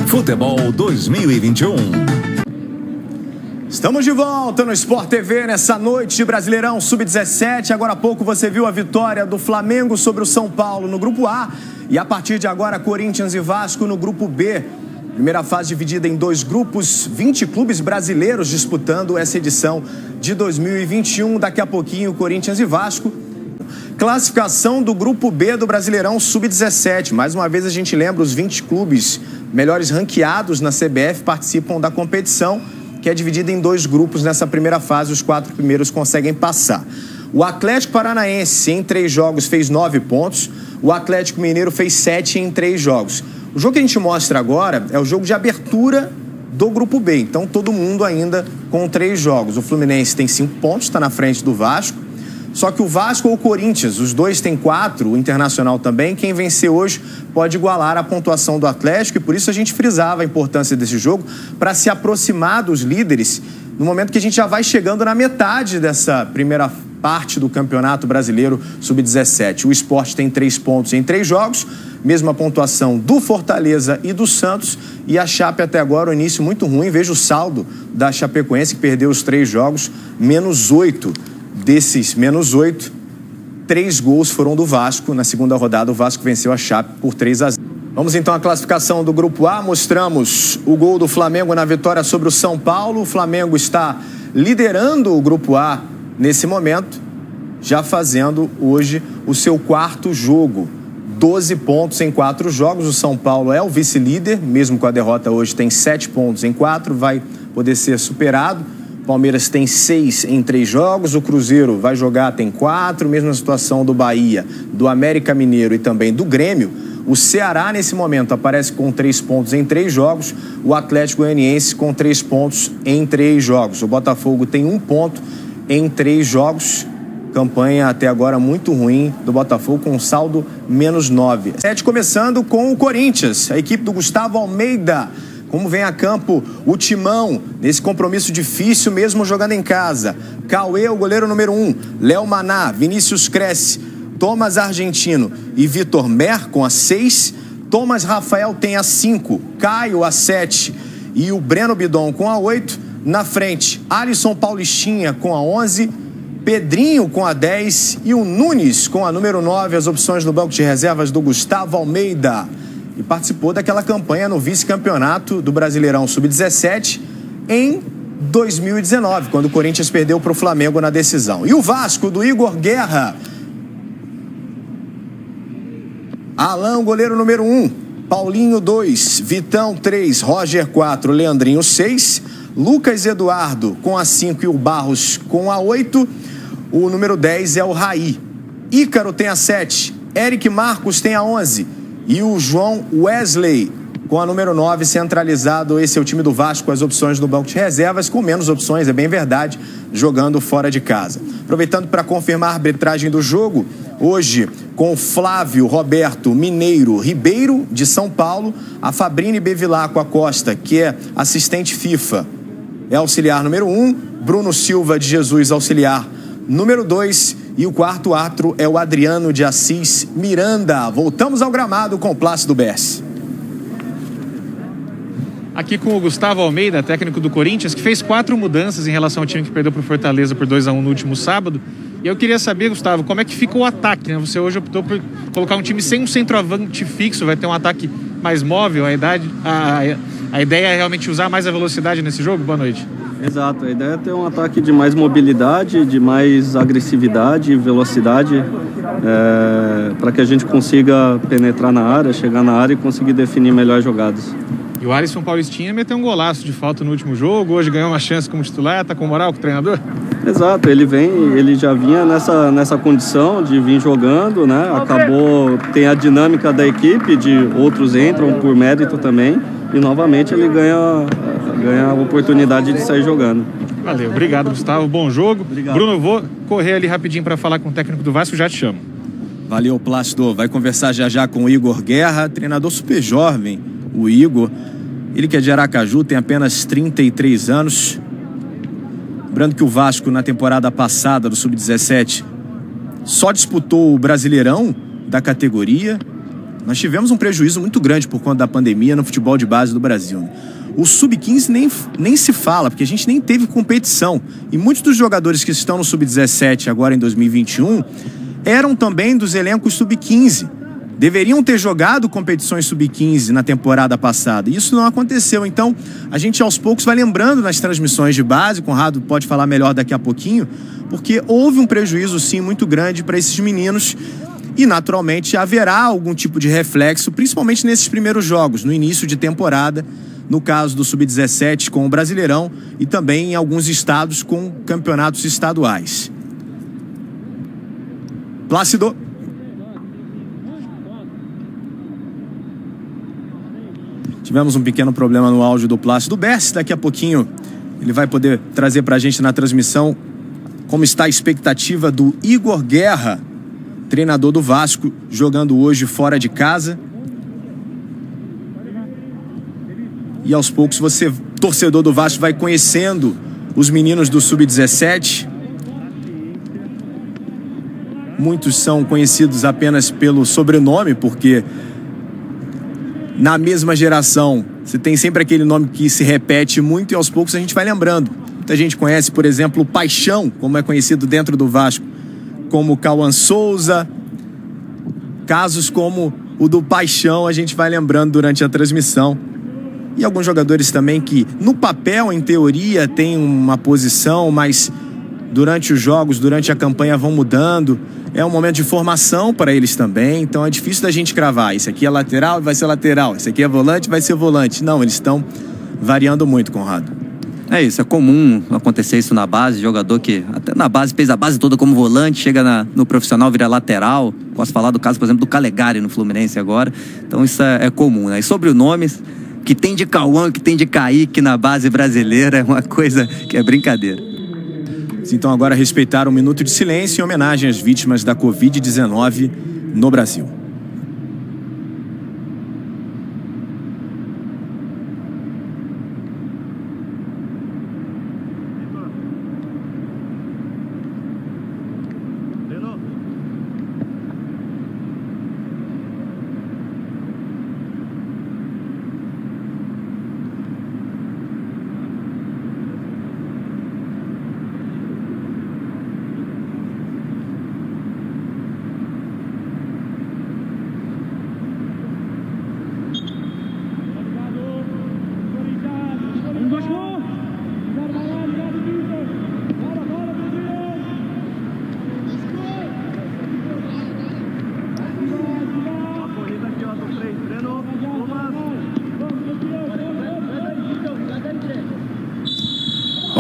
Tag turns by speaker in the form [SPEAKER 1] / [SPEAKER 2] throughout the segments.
[SPEAKER 1] Futebol 2021.
[SPEAKER 2] Estamos de volta no Sport TV nessa noite de Brasileirão Sub-17. Agora há pouco você viu a vitória do Flamengo sobre o São Paulo no Grupo A. E a partir de agora, Corinthians e Vasco no Grupo B. Primeira fase dividida em dois grupos, 20 clubes brasileiros disputando essa edição de 2021. Daqui a pouquinho, Corinthians e Vasco. Classificação do Grupo B do Brasileirão Sub-17. Mais uma vez a gente lembra, os 20 clubes melhores ranqueados na CBF participam da competição, que é dividida em dois grupos nessa primeira fase. Os 4 primeiros conseguem passar. O Atlético Paranaense, em 3 jogos, fez 9 pontos. O Atlético Mineiro fez 7 em 3 jogos. O jogo que a gente mostra agora é o jogo de abertura do Grupo B. Então, todo mundo ainda com 3 jogos. O Fluminense tem 5 pontos, está na frente do Vasco. Só que o Vasco ou o Corinthians, os dois têm 4, o Internacional também. Quem vencer hoje pode igualar a pontuação do Atlético, e por isso a gente frisava a importância desse jogo para se aproximar dos líderes no momento que a gente já vai chegando na metade dessa primeira parte do Campeonato Brasileiro Sub-17. O Sport tem 3 pontos em 3 jogos, mesma pontuação do Fortaleza e do Santos, e a Chape até agora, o início muito ruim. Veja o saldo da Chapecoense, que perdeu os 3 jogos, menos 8. Desses menos 8, 3 gols foram do Vasco. Na segunda rodada, o Vasco venceu a Chape por 3-0. Vamos então à classificação do Grupo A. Mostramos o gol do Flamengo na vitória sobre o São Paulo. O Flamengo está liderando o Grupo A nesse momento, já fazendo hoje o seu 4º jogo. 12 pontos em 4 jogos. O São Paulo é o vice-líder, mesmo com a derrota hoje, tem 7 pontos em 4, vai poder ser superado. Palmeiras tem 6 em 3 jogos, o Cruzeiro vai jogar, tem 4, mesma situação do Bahia, do América Mineiro e também do Grêmio. O Ceará, nesse momento, aparece com 3 pontos em 3 jogos, o Atlético Goianiense com 3 pontos em 3 jogos. O Botafogo tem 1 ponto em 3 jogos, campanha até agora muito ruim do Botafogo, com um saldo menos 9. Começando com o Corinthians, a equipe do Gustavo Almeida. Como vem a campo o Timão, nesse compromisso difícil mesmo jogando em casa. Cauê, o goleiro número 1, Léo Maná, Vinícius Cresce, Thomas Argentino e Vitor Mer com a 6. Thomas Rafael tem a 5, Caio a 7 e o Breno Bidon com a 8. Na frente, Alisson Paulistinha com a 11, Pedrinho com a 10 e o Nunes com a número 9. As opções no banco de reservas do Gustavo Almeida. E participou daquela campanha no vice-campeonato do Brasileirão Sub-17 em 2019, quando o Corinthians perdeu para o Flamengo na decisão. E o Vasco, do Igor Guerra. Alain, goleiro número 1. Paulinho, 2. Vitão, 3. Roger, 4. Leandrinho, 6. Lucas Eduardo com a 5 e o Barros com a 8. O número 10 é o Raí. Ícaro tem a 7. Eric Marcos tem a 11. E o João Wesley com a número 9 centralizado. Esse é o time do Vasco com as opções no banco de reservas, com menos opções, é bem verdade, jogando fora de casa. Aproveitando para confirmar a arbitragem do jogo, hoje com Flávio Roberto Mineiro Ribeiro, de São Paulo, a Fabrine Bevilacqua Costa, que é assistente FIFA, é auxiliar número 1, Bruno Silva de Jesus, auxiliar número 2, e o 4º árbitro é o Adriano de Assis Miranda. Voltamos ao gramado com o Plácido Bess.
[SPEAKER 3] Aqui com o Gustavo Almeida, técnico do Corinthians, que fez 4 mudanças em relação ao time que perdeu para o Fortaleza por 2-1 no último sábado. E eu queria saber, Gustavo, como é que fica o ataque, né? Você hoje optou por colocar um time sem um centroavante fixo, vai ter um ataque mais móvel, a ideia é realmente usar mais a velocidade nesse jogo? Boa noite.
[SPEAKER 4] Exato, a ideia é ter um ataque de mais mobilidade, de mais agressividade e velocidade, para que a gente consiga penetrar na área, chegar na área e conseguir definir melhor jogadas.
[SPEAKER 3] E o Alisson Paulistinha meteu um golaço de falta no último jogo, hoje ganhou uma chance como titular, tá com moral com o treinador?
[SPEAKER 4] Exato, ele já vinha nessa condição de vir jogando, né? Acabou, tem a dinâmica da equipe, de outros entram por mérito também, e novamente ele ganha a oportunidade de sair jogando.
[SPEAKER 3] Valeu, obrigado, Gustavo, bom jogo.
[SPEAKER 4] Obrigado.
[SPEAKER 3] Bruno, eu vou correr ali rapidinho para falar com o técnico do Vasco, já te chamo.
[SPEAKER 2] Valeu, Plácido. Vai conversar já com o Igor Guerra, treinador super jovem, o Igor. Ele que é de Aracaju, tem apenas 33 anos. Lembrando que o Vasco, na temporada passada do Sub-17, só disputou o Brasileirão da categoria. Nós tivemos um prejuízo muito grande por conta da pandemia no futebol de base do Brasil, né? O Sub-15 nem se fala, porque a gente nem teve competição. E muitos dos jogadores que estão no Sub-17 agora em 2021 eram também dos elencos Sub-15. Deveriam ter jogado competições Sub-15 na temporada passada. E isso não aconteceu. Então, a gente aos poucos vai lembrando nas transmissões de base, Conrado pode falar melhor daqui a pouquinho, porque houve um prejuízo, sim, muito grande para esses meninos. E, naturalmente, haverá algum tipo de reflexo, principalmente nesses primeiros jogos, no início de temporada, no caso do Sub-17 com o Brasileirão e também em alguns estados com campeonatos estaduais. Plácido. Tivemos um pequeno problema no áudio do Plácido Bessi. Daqui a pouquinho ele vai poder trazer para a gente na transmissão como está a expectativa do Igor Guerra, treinador do Vasco, jogando hoje fora de casa. E aos poucos você, torcedor do Vasco, vai conhecendo os meninos do Sub-17. Muitos são conhecidos apenas pelo sobrenome, porque na mesma geração você tem sempre aquele nome que se repete muito e aos poucos a gente vai lembrando. Muita gente conhece, por exemplo, o Paixão, como é conhecido dentro do Vasco, como o Cauã Souza. Casos como o do Paixão a gente vai lembrando durante a transmissão. E alguns jogadores também que, no papel, em teoria, têm uma posição, mas durante os jogos, durante a campanha, vão mudando. É um momento de formação para eles também, então é difícil da gente cravar. Esse aqui é lateral, vai ser lateral. Esse aqui é volante, vai ser volante. Não, eles estão variando muito, Conrado.
[SPEAKER 1] É isso, é comum acontecer isso na base, jogador que até na base fez a base toda como volante, chega no profissional, vira lateral. Posso falar do caso, por exemplo, do Calegari no Fluminense agora. Então isso é comum, né? E sobre os nomes, que tem de Cauã, que tem de Kaique na base brasileira, é uma coisa que é brincadeira.
[SPEAKER 2] Então agora respeitar um minuto de silêncio em homenagem às vítimas da Covid-19 no Brasil.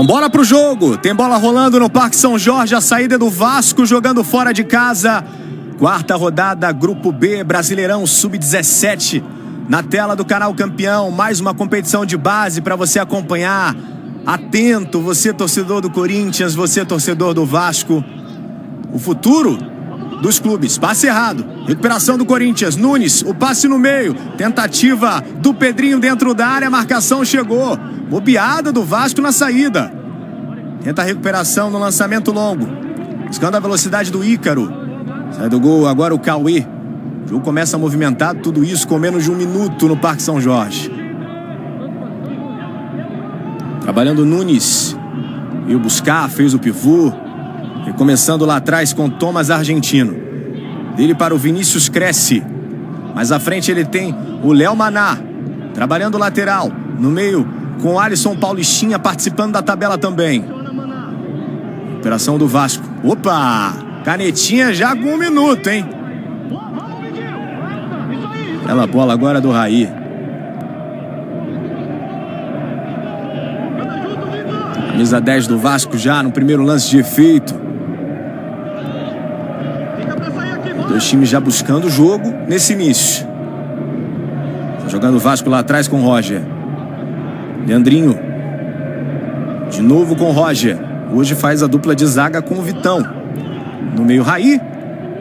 [SPEAKER 2] Bora pro jogo, tem bola rolando no Parque São Jorge, a saída do Vasco jogando fora de casa. Quarta rodada, Grupo B, Brasileirão Sub-17. Na tela do canal Campeão, mais uma competição de base para você acompanhar. Atento, você torcedor do Corinthians, você torcedor do Vasco. O futuro dos clubes, passe errado. Recuperação do Corinthians, Nunes, o passe no meio. Tentativa do Pedrinho dentro da área, a marcação chegou. Bobeada do Vasco na saída. Tenta a recuperação no lançamento longo. Buscando a velocidade do Ícaro. Sai do gol agora o Cauê. O jogo começa a movimentar, tudo isso com menos de um minuto no Parque São Jorge. Trabalhando Nunes. Veio buscar, fez o pivô. E começando lá atrás com Thomas Argentino. Dele para o Vinícius Cresce. Mais à frente ele tem o Léo Maná. Trabalhando lateral. No meio com o Alisson Paulistinha participando da tabela também. Operação do Vasco. Opa! Canetinha já com um minuto, hein? Bela bola agora do Raí. Camisa 10 do Vasco já no primeiro lance de efeito. Dois times já buscando o jogo nesse início. Tá jogando o Vasco lá atrás com o Roger. Leandrinho. De novo com o Roger. Hoje faz a dupla de zaga com o Vitão. No meio, Raí.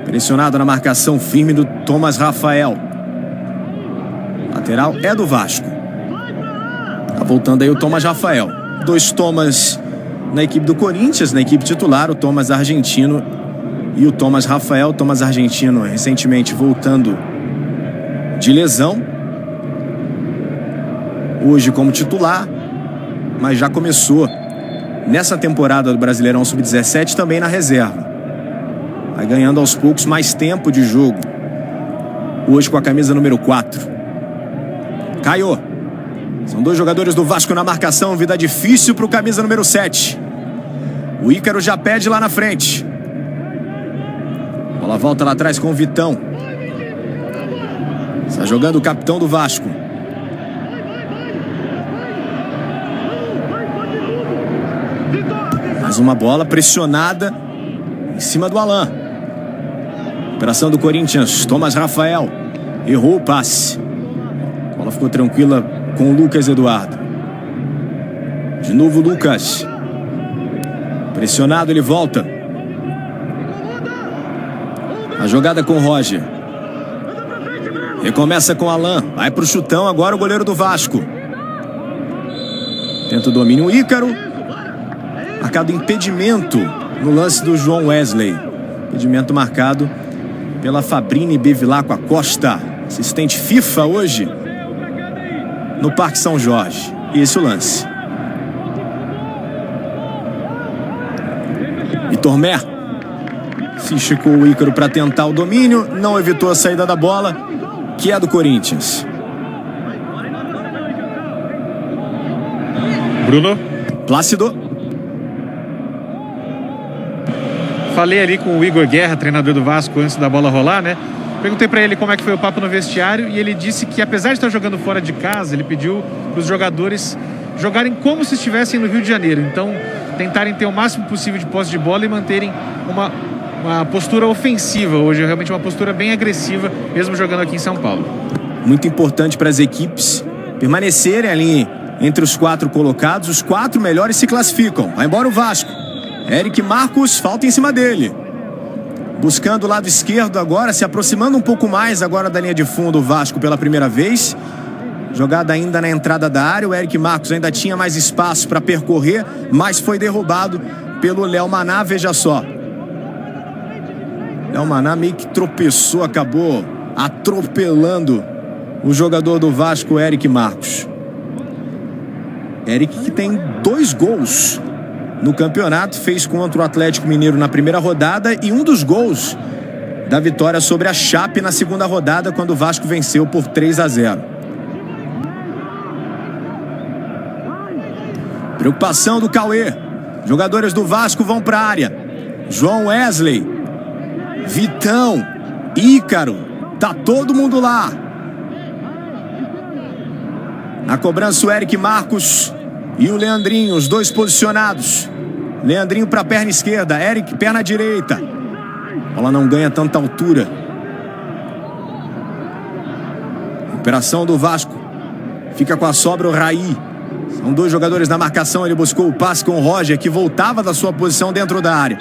[SPEAKER 2] Pressionado na marcação firme do Thomas Rafael. Lateral é do Vasco. Tá voltando aí o Thomas Rafael. Dois Thomas na equipe do Corinthians, na equipe titular, o Thomas Argentino e o Thomas Rafael. Thomas Argentino recentemente voltando de lesão. Hoje como titular, mas já começou nessa temporada do Brasileirão Sub-17 também na reserva. Vai ganhando aos poucos mais tempo de jogo. Hoje com a camisa número 4. Caio. São dois jogadores do Vasco na marcação. Vida difícil para o camisa número 7. O Ícaro já pede lá na frente. Bola volta lá atrás com o Vitão. Está jogando o capitão do Vasco. Mais uma bola pressionada em cima do Alan. Operação do Corinthians. Thomas Rafael errou o passe. A bola ficou tranquila com o Lucas Eduardo. De novo Lucas. Pressionado, ele volta. A jogada com o Roger. Recomeça com o Alan. Vai pro chutão agora o goleiro do Vasco. Tenta o domínio Ícaro. Marcado impedimento no lance do João Wesley. Impedimento marcado pela Fabrini Bevilacqua Costa, assistente FIFA hoje no Parque São Jorge. E esse é o lance. Vitor Mer se esticou o Ícaro para tentar o domínio, não evitou a saída da bola, que é do Corinthians.
[SPEAKER 3] Bruno?
[SPEAKER 2] Plácido.
[SPEAKER 3] Falei ali com o Igor Guerra, treinador do Vasco, antes da bola rolar, né? Perguntei pra ele como é que foi o papo no vestiário e ele disse que, apesar de estar jogando fora de casa, ele pediu para os jogadores jogarem como se estivessem no Rio de Janeiro. Então, tentarem ter o máximo possível de posse de bola e manterem uma postura ofensiva. Hoje, realmente uma postura bem agressiva, mesmo jogando aqui em São Paulo.
[SPEAKER 2] Muito importante para as equipes permanecerem ali entre os 4 colocados. Os 4 melhores se classificam. Vai embora o Vasco. Eric Marcos, falta em cima dele. Buscando o lado esquerdo agora, se aproximando um pouco mais agora da linha de fundo o Vasco pela primeira vez. Jogada ainda na entrada da área. O Eric Marcos ainda tinha mais espaço para percorrer, mas foi derrubado pelo Léo Maná, veja só. Léo Maná meio que tropeçou, acabou atropelando o jogador do Vasco, Eric Marcos. Eric que tem 2 gols no campeonato, fez contra o Atlético Mineiro na primeira rodada e um dos gols da vitória sobre a Chape na segunda rodada, quando o Vasco venceu por 3-0. Preocupação do Cauê. Jogadores do Vasco vão para a área. João Wesley, Vitão, Ícaro, tá todo mundo lá. Na cobrança o Eric Marcos e o Leandrinho, os dois posicionados. Leandrinho para a perna esquerda, Eric perna direita. A bola não ganha tanta altura. Operação do Vasco. Fica com a sobra o Raí. São 2 jogadores na marcação. Ele buscou o passe com o Roger, que voltava da sua posição dentro da área.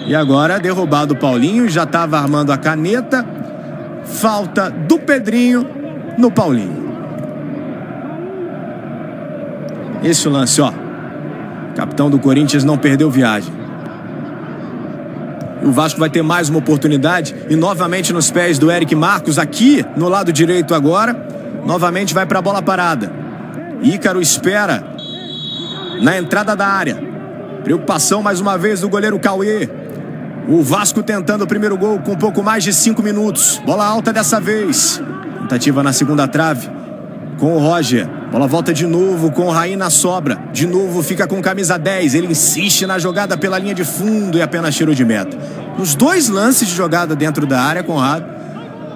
[SPEAKER 2] E agora derrubado o Paulinho. Já estava armando a caneta. Falta do Pedrinho no Paulinho. Esse lance, ó. Capitão do Corinthians não perdeu viagem. O Vasco vai ter mais uma oportunidade. E novamente nos pés do Eric Marcos. Aqui no lado direito agora. Novamente vai para a bola parada. Ícaro espera na entrada da área. Preocupação mais uma vez do goleiro Cauê. O Vasco tentando o primeiro gol com um pouco mais de 5 minutos. Bola alta dessa vez. Tentativa na segunda trave com o Roger. Bola volta de novo com o Raí na sobra. De novo fica com camisa 10. Ele insiste na jogada pela linha de fundo e apenas tiro de meta. Nos 2 lances de jogada dentro da área, Conrado,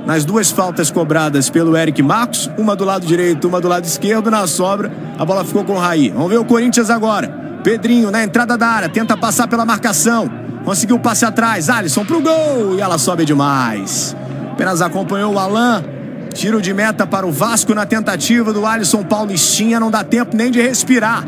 [SPEAKER 2] nas 2 faltas cobradas pelo Eric Marcos, uma do lado direito, uma do lado esquerdo, na sobra, a bola ficou com o Raí. Vamos ver o Corinthians agora. Pedrinho na entrada da área, tenta passar pela marcação. Conseguiu o passe atrás, Alisson pro gol e ela sobe demais. Apenas acompanhou o Alan. Tiro de meta para o Vasco na tentativa do Alisson Paulistinha. Não dá tempo nem de respirar.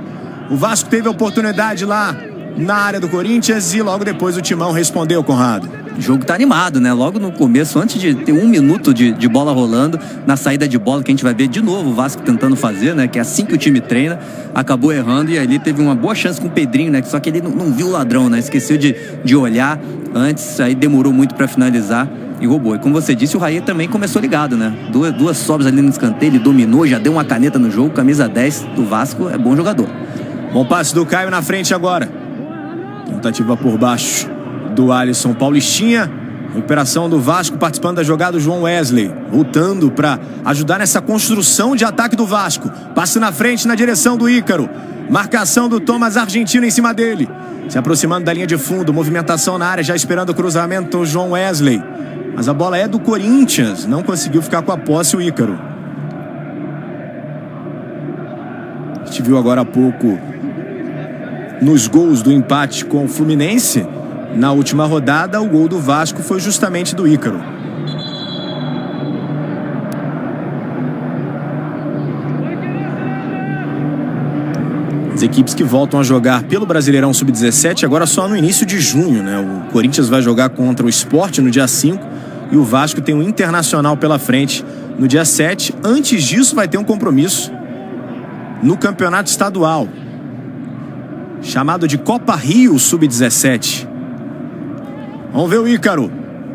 [SPEAKER 2] O Vasco teve a oportunidade lá na área do Corinthians e logo depois o Timão respondeu, Conrado.
[SPEAKER 1] O jogo tá animado, né? Logo no começo, antes de ter 1 minuto de bola rolando, na saída de bola que a gente vai ver de novo o Vasco tentando fazer, né? Que é assim que o time treina, acabou errando e ali teve uma boa chance com o Pedrinho, né? Só que ele não viu o ladrão, né? Esqueceu de olhar antes, aí demorou muito para finalizar E roubou. E como você disse, o Raí também começou ligado, né? Duas sobras ali no escanteio, ele dominou, já deu uma caneta no jogo. Camisa 10 do Vasco, é bom jogador.
[SPEAKER 2] Bom passe do Caio na frente agora. Tentativa por baixo do Alisson Paulistinha. Recuperação do Vasco, participando da jogada do João Wesley. Voltando para ajudar nessa construção de ataque do Vasco. Passe na frente na direção do Ícaro. Marcação do Thomas Argentino em cima dele. Se aproximando da linha de fundo. Movimentação na área, já esperando o cruzamento do João Wesley. Mas a bola é do Corinthians. Não conseguiu ficar com a posse o Ícaro. A gente viu agora há pouco nos gols do empate com o Fluminense. Na última rodada, o gol do Vasco foi justamente do Ícaro. As equipes que voltam a jogar pelo Brasileirão Sub-17 agora só no início de junho, né? O Corinthians vai jogar contra o Sport no dia 5 e o Vasco tem um Internacional pela frente no dia 7. Antes disso vai ter um compromisso no Campeonato Estadual, chamado de Copa Rio Sub-17. Vamos ver o Ícaro.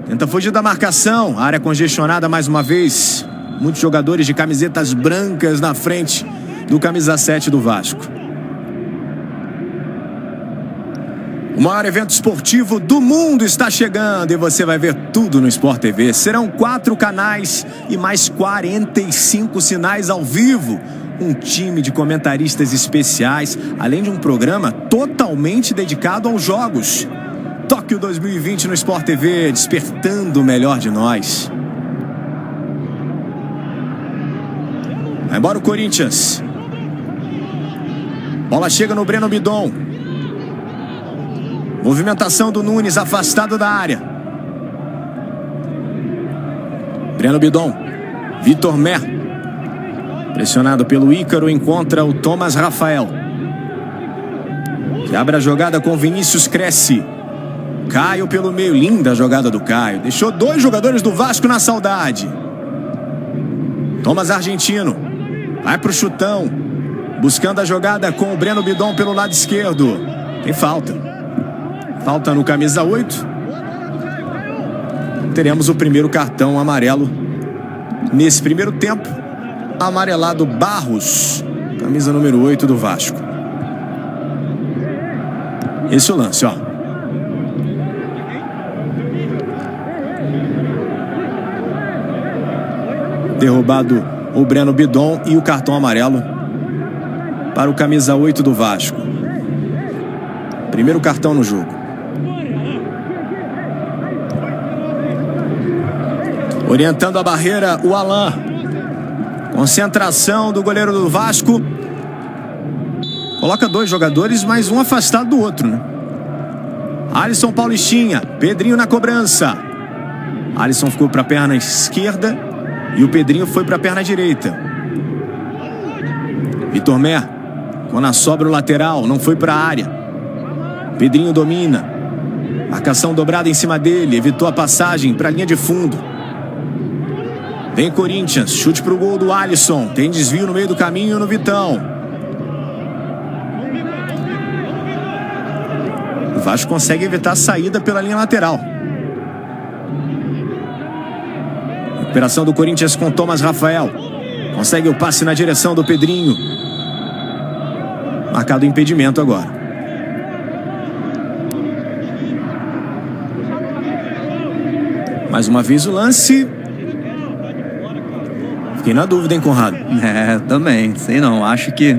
[SPEAKER 2] Tenta fugir da marcação. Área congestionada mais uma vez. Muitos jogadores de camisetas brancas na frente do camisa 7 do Vasco. O maior evento esportivo do mundo está chegando e você vai ver tudo no Sport TV. Serão 4 canais e mais 45 sinais ao vivo. Um time de comentaristas especiais, além de um programa totalmente dedicado aos jogos. Tóquio 2020 no Sport TV, despertando o melhor de nós. Vai embora o Corinthians. Bola chega no Breno Bidon. Movimentação do Nunes, afastado da área. Breno Bidon. Vitor Mer. Pressionado pelo Ícaro, encontra o Thomas Rafael. Que abre a jogada com Vinícius Cresce. Caio pelo meio, linda a jogada do Caio. Deixou 2 jogadores do Vasco na saudade. Thomas Argentino. Vai pro chutão. Buscando a jogada com o Breno Bidon pelo lado esquerdo. Tem falta. Falta no camisa 8. Teremos o primeiro cartão amarelo nesse primeiro tempo. Amarelado Barros, camisa número 8 do Vasco. Esse é o lance, ó. Derrubado o Breno Bidon e o cartão amarelo para o camisa 8 do Vasco. Primeiro cartão no jogo. Orientando a barreira, o Alain. Concentração do goleiro do Vasco. Coloca 2 jogadores, mas um afastado do outro, né? Alisson Paulistinha. Pedrinho na cobrança. Alisson ficou para a perna esquerda e o Pedrinho foi para a perna direita. Vitor Mer. Quando sobra o lateral, não foi para a área. Pedrinho domina. Marcação dobrada em cima dele. Evitou a passagem para a linha de fundo. Vem Corinthians, chute pro gol do Alisson. Tem desvio no meio do caminho no Vitão. O Vasco consegue evitar a saída pela linha lateral. Recuperação do Corinthians com Thomas Rafael. Consegue o passe na direção do Pedrinho. Marcado o impedimento agora. Mais uma vez o lance. Fiquei na dúvida, hein, Conrado?
[SPEAKER 1] Também, sei não. Acho que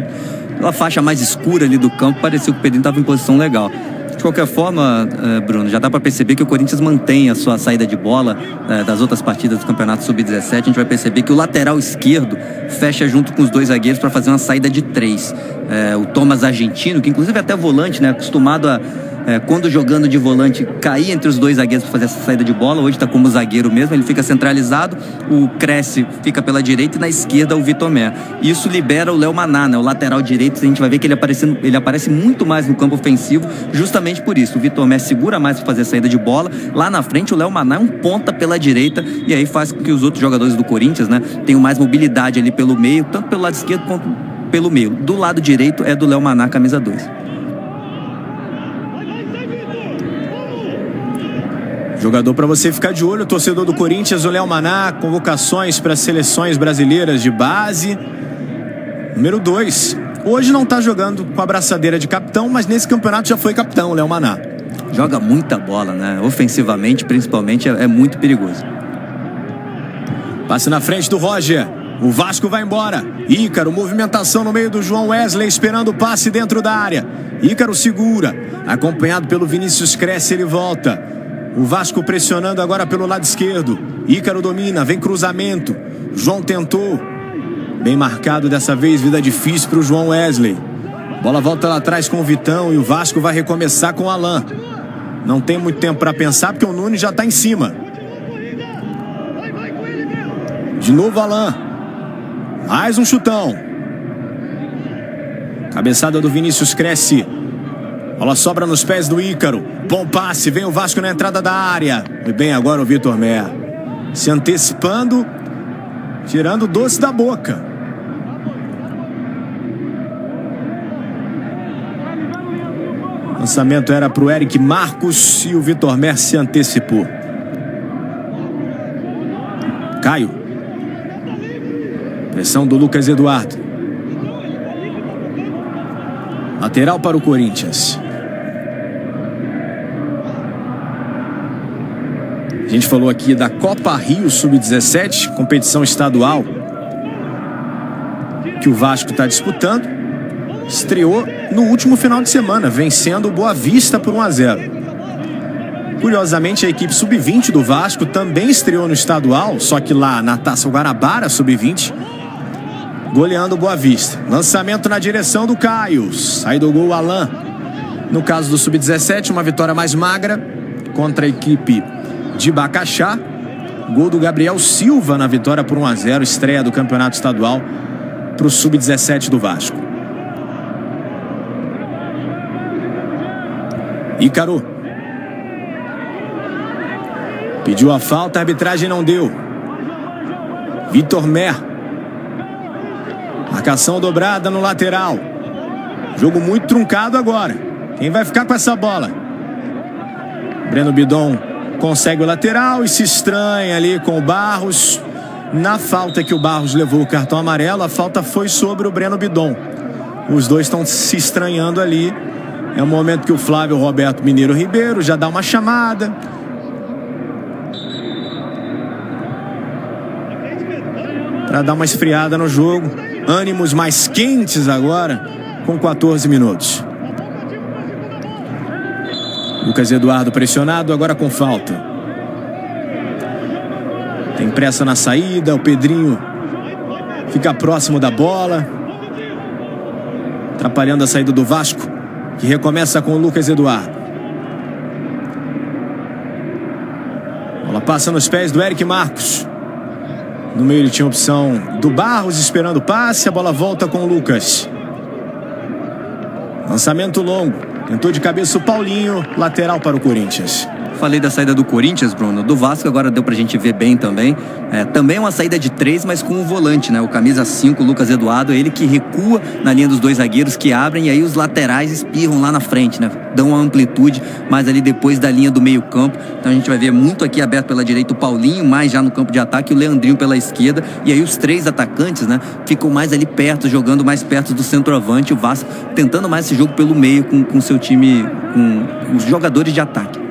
[SPEAKER 1] pela faixa mais escura ali do campo, pareceu que o Pedrinho estava em posição legal. De qualquer forma, Bruno, já dá para perceber que o Corinthians mantém a sua saída de bola das outras partidas do Campeonato Sub-17. A gente vai perceber que o lateral esquerdo fecha junto com os 2 zagueiros para fazer uma saída de 3. O Thomas Argentino, que inclusive é até volante, né, acostumado a quando jogando de volante, cair entre os 2 zagueiros para fazer essa saída de bola. Hoje está como zagueiro mesmo, ele fica centralizado, o Cresce fica pela direita e na esquerda o Vitor Mer. Isso libera o Léo Maná, né, o lateral direito. A gente vai ver que ele aparece muito mais no campo ofensivo, justamente por isso. O Vitor Mer segura mais para fazer a saída de bola. Lá na frente o Léo Maná é um ponta pela direita e aí faz com que os outros jogadores do Corinthians, né, tenham mais mobilidade ali pelo meio, tanto pelo lado esquerdo quanto pelo meio. Do lado direito é do Léo Maná, camisa 2.
[SPEAKER 2] Jogador para você ficar de olho, torcedor do Corinthians, o Léo Maná, convocações para seleções brasileiras de base. Número 2. Hoje não está jogando com a braçadeira de capitão, mas nesse campeonato já foi capitão, o Léo Maná.
[SPEAKER 1] Joga muita bola, né? Ofensivamente, principalmente, é muito perigoso.
[SPEAKER 2] Passe na frente do Roger. O Vasco vai embora. Ícaro, movimentação no meio do João Wesley, esperando o passe dentro da área. Ícaro segura. Acompanhado pelo Vinícius Cresce, ele volta. O Vasco pressionando agora pelo lado esquerdo. Ícaro domina, vem cruzamento. João tentou. Bem marcado dessa vez, vida difícil para o João Wesley. Bola volta lá atrás com o Vitão e o Vasco vai recomeçar com o Alan. Não tem muito tempo para pensar porque o Nunes já está em cima. De novo Alan. Mais um chutão. Cabeçada do Vinícius Cresce. Bola sobra nos pés do Ícaro. Bom passe, vem o Vasco na entrada da área. E bem agora o Vitor Mer. Se antecipando, tirando o doce da boca. Lançamento era para o Eric Marcos e o Vitor Mer se antecipou. Caio. Pressão do Lucas Eduardo. Lateral para o Corinthians. A gente falou aqui da Copa Rio Sub-17, competição estadual que o Vasco está disputando. Estreou no último final de semana, vencendo o Boa Vista por 1-0. Curiosamente, a equipe Sub-20 do Vasco também estreou no estadual, só que lá na Taça Guanabara Sub-20, goleando o Boa Vista. Lançamento na direção do Caio. Sai do gol o Alan. No caso do Sub-17, uma vitória mais magra contra a equipe de Bacaxá. Gol do Gabriel Silva na vitória por 1-0. Estreia do campeonato estadual para o Sub-17 do Vasco. Ícaro. Pediu a falta, a arbitragem não deu. Vitor Mer. Marcação dobrada no lateral. Jogo muito truncado agora. Quem vai ficar com essa bola? Breno Bidon consegue o lateral e se estranha ali com o Barros. Na falta que o Barros levou o cartão amarelo, a falta foi sobre o Breno Bidon. Os dois estão se estranhando ali. É o momento que o Flávio Roberto Mineiro Ribeiro já dá uma chamada. Para dar uma esfriada no jogo. Ânimos mais quentes agora, com 14 minutos. Lucas Eduardo pressionado, agora com falta. Tem pressa na saída, o Pedrinho fica próximo da bola, atrapalhando a saída do Vasco, que recomeça com o Lucas Eduardo. Bola passa nos pés do Eric Marcos. No meio ele tinha a opção do Barros esperando o passe. A bola volta com o Lucas. Lançamento longo. Tentou de cabeça o Paulinho. Lateral para o Corinthians.
[SPEAKER 1] Falei da saída do Corinthians, Bruno. Do Vasco agora deu pra gente ver bem também. Também uma saída de 3, mas com o volante, né? O camisa 5, o Lucas Eduardo, ele que recua na linha dos dois zagueiros que abrem e aí os laterais espirram lá na frente, né? Dão uma amplitude, mas ali depois da linha do meio campo. Então a gente vai ver muito aqui aberto pela direita o Paulinho, mais já no campo de ataque, o Leandrinho pela esquerda. E aí os 3 atacantes, né? Ficam mais ali perto, jogando mais perto do centroavante. O Vasco tentando mais esse jogo pelo meio com seu time, com os jogadores de ataque.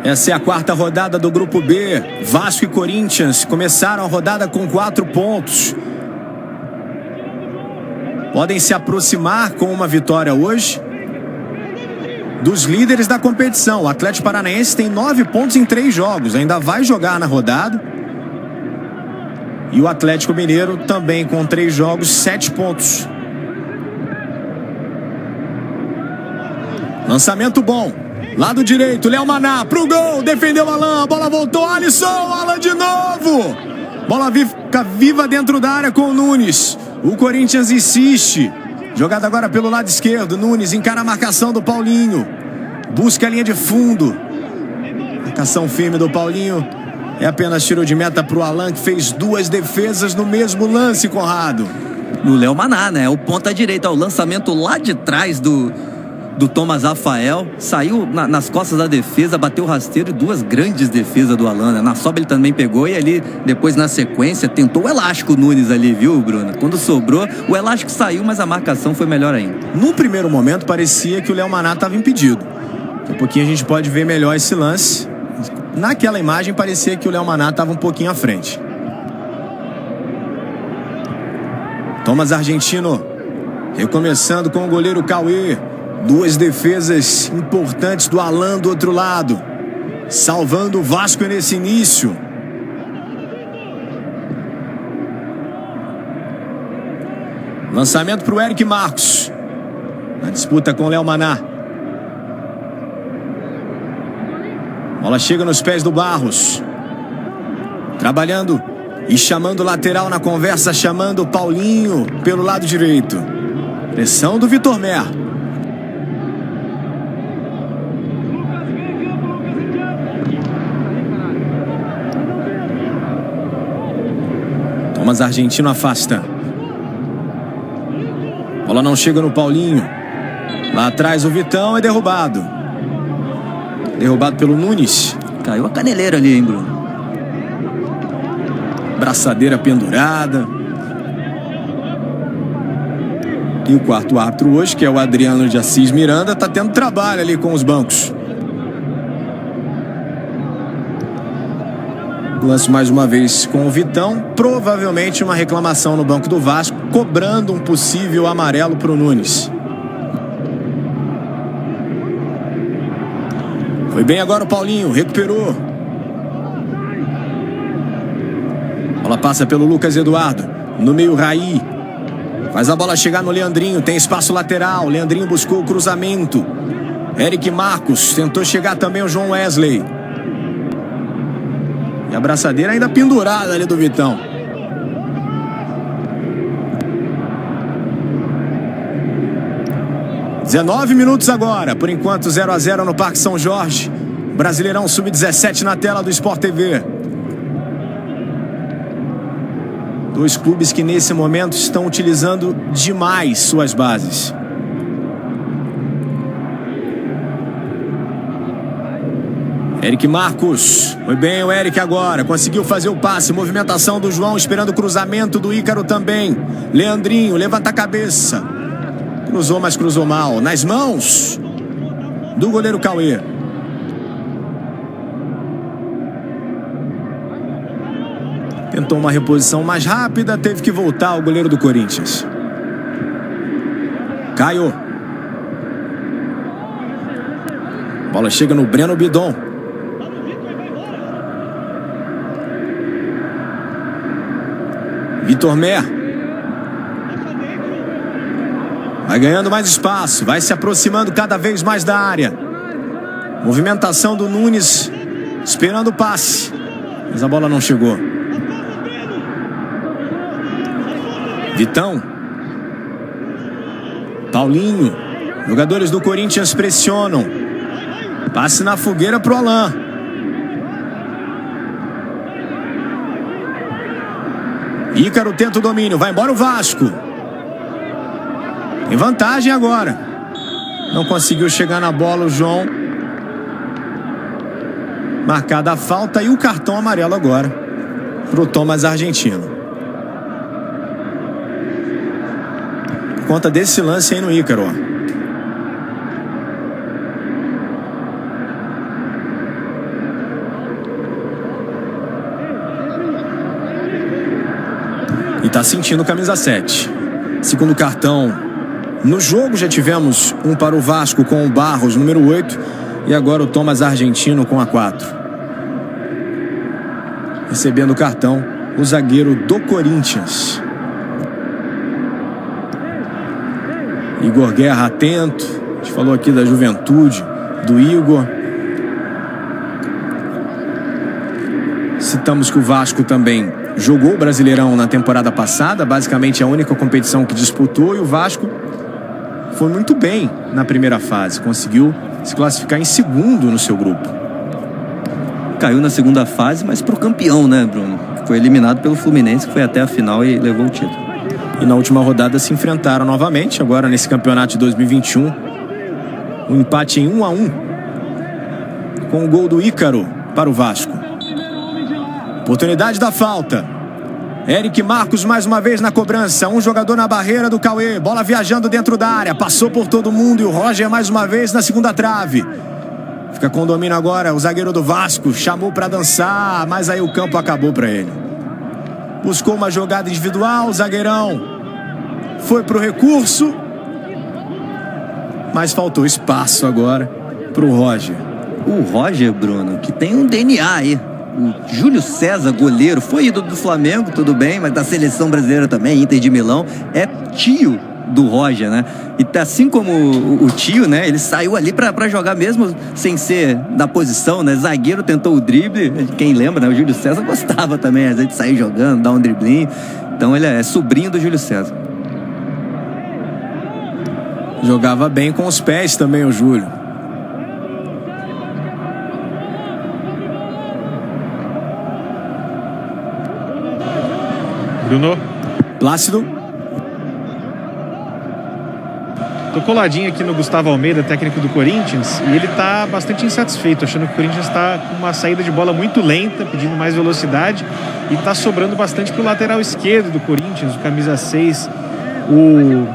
[SPEAKER 2] Essa é a 4ª rodada do Grupo B. Vasco e Corinthians começaram a rodada com 4 pontos. Podem se aproximar com uma vitória hoje dos líderes da competição. O Atlético Paranaense tem 9 pontos em 3 jogos. Ainda vai jogar na rodada. E o Atlético Mineiro também com 3 jogos, 7 pontos. Lançamento bom. Lado direito, Léo Maná pro gol, defendeu Alan, a bola voltou, Alisson, Alan de novo. Bola fica viva dentro da área com o Nunes. O Corinthians insiste. Jogada agora pelo lado esquerdo, Nunes encara a marcação do Paulinho. Busca a linha de fundo. Marcação firme do Paulinho. É apenas tiro de meta pro Alan, que fez 2 defesas no mesmo lance, Conrado.
[SPEAKER 1] No Léo Maná, né? O ponta direita, o lançamento lá de trás do do Thomas Rafael, saiu nas costas da defesa, bateu o rasteiro e 2 grandes defesas do Alan, né? Na sobra ele também pegou e ali, depois na sequência, tentou o elástico Nunes ali, viu, Bruno? Quando sobrou, o elástico saiu, mas a marcação foi melhor ainda.
[SPEAKER 2] No primeiro momento, parecia que o Léo Maná estava impedido. Daqui a pouquinho a gente pode ver melhor esse lance. Naquela imagem, parecia que o Léo Maná estava um pouquinho à frente. Thomas Argentino, recomeçando com o goleiro Cauê. 2 defesas importantes do Alan do outro lado, salvando o Vasco nesse início. Lançamento para o Eric Marcos. Na disputa com o Léo Maná. Bola chega nos pés do Barros. Trabalhando e chamando o lateral na conversa, chamando o Paulinho pelo lado direito. Pressão do Vitor Mer. Thomas Argentino afasta. Bola não chega no Paulinho. Lá atrás o Vitão é derrubado. Derrubado pelo Nunes.
[SPEAKER 1] Caiu a caneleira ali, hein, Bruno?
[SPEAKER 2] Braçadeira pendurada. E o quarto árbitro hoje, que é o Adriano de Assis Miranda, tá tendo trabalho ali com os bancos. Lance mais uma vez com o Vitão. Provavelmente uma reclamação no banco do Vasco, cobrando um possível amarelo para o Nunes. Foi bem agora o Paulinho, recuperou. Bola passa pelo Lucas Eduardo. No meio, Raí. Faz a bola chegar no Leandrinho, tem espaço lateral. Leandrinho buscou o cruzamento. Eric Marcos, tentou chegar também o João Wesley. E a braçadeira ainda pendurada ali do Vitão. (19 minutos agora, por enquanto 0-0 no Parque São Jorge. Brasileirão Sub-17 na tela do Sport TV. 2 clubes que nesse momento estão utilizando demais suas bases. Eric Marcos. Foi bem o Eric agora. Conseguiu fazer o passe. Movimentação do João, esperando o cruzamento do Ícaro também. Leandrinho, levanta a cabeça. Cruzou, mas cruzou mal. Nas mãos do goleiro Cauê. Tentou uma reposição mais rápida. Teve que voltar o goleiro do Corinthians. Caio. Bola chega no Breno Bidon. Vitor Mer. Vai ganhando mais espaço. Vai se aproximando cada vez mais da área. Movimentação do Nunes. Esperando o passe. Mas a bola não chegou. Vitão. Paulinho. Jogadores do Corinthians pressionam. Passe na fogueira pro Alan. Ícaro tenta o domínio. Vai embora o Vasco. Tem vantagem agora. Não conseguiu chegar na bola o João. Marcada a falta e o cartão amarelo agora pro Thomas Argentino. Por conta desse lance aí no Ícaro, ó. E tá sentindo camisa 7. Segundo cartão no jogo, já tivemos um para o Vasco com o Barros, número 8. E agora o Thomas Argentino com a 4. Recebendo o cartão, o zagueiro do Corinthians. Igor Guerra atento. A gente falou aqui da juventude, do Igor. Citamos que o Vasco também jogou o Brasileirão na temporada passada, basicamente a única competição que disputou, e o Vasco foi muito bem na primeira fase, conseguiu se classificar em segundo no seu grupo.
[SPEAKER 1] Caiu na segunda fase, mas pro campeão, né, Bruno? Foi eliminado pelo Fluminense, que foi até a final e levou o título. E
[SPEAKER 2] na última rodada se enfrentaram novamente, agora nesse campeonato de 2021. Um empate em 1-1 com o gol do Ícaro para o Vasco. Oportunidade da falta. Eric Marcos mais uma vez na cobrança. Um jogador na barreira do Cauê. Bola viajando dentro da área. Passou por todo mundo e o Roger mais uma vez na segunda trave. Fica com o domínio agora o zagueiro do Vasco. Chamou para dançar, mas aí o campo acabou para ele. Buscou uma jogada individual. O zagueirão foi para o recurso. Mas faltou espaço agora para o Roger.
[SPEAKER 1] O Roger, Bruno, que tem um DNA aí. O Júlio César, goleiro, foi ídolo do Flamengo, tudo bem, mas da seleção brasileira também, Inter de Milão, é tio do Roger, né? E assim como o tio, né? Ele saiu ali pra jogar mesmo sem ser da posição, né? Zagueiro, tentou o drible, quem lembra, né? O Júlio César gostava também, às vezes, de sair jogando, dar um driblinho. Então ele é sobrinho do Júlio César.
[SPEAKER 2] Jogava bem com os pés também o Júlio.
[SPEAKER 3] Bruno.
[SPEAKER 2] Plácido.
[SPEAKER 3] Tô coladinho aqui no Gustavo Almeida, técnico do Corinthians, e ele tá bastante insatisfeito, achando que o Corinthians tá com uma saída de bola muito lenta, pedindo mais velocidade, e tá sobrando bastante pro lateral esquerdo do Corinthians, o camisa 6, o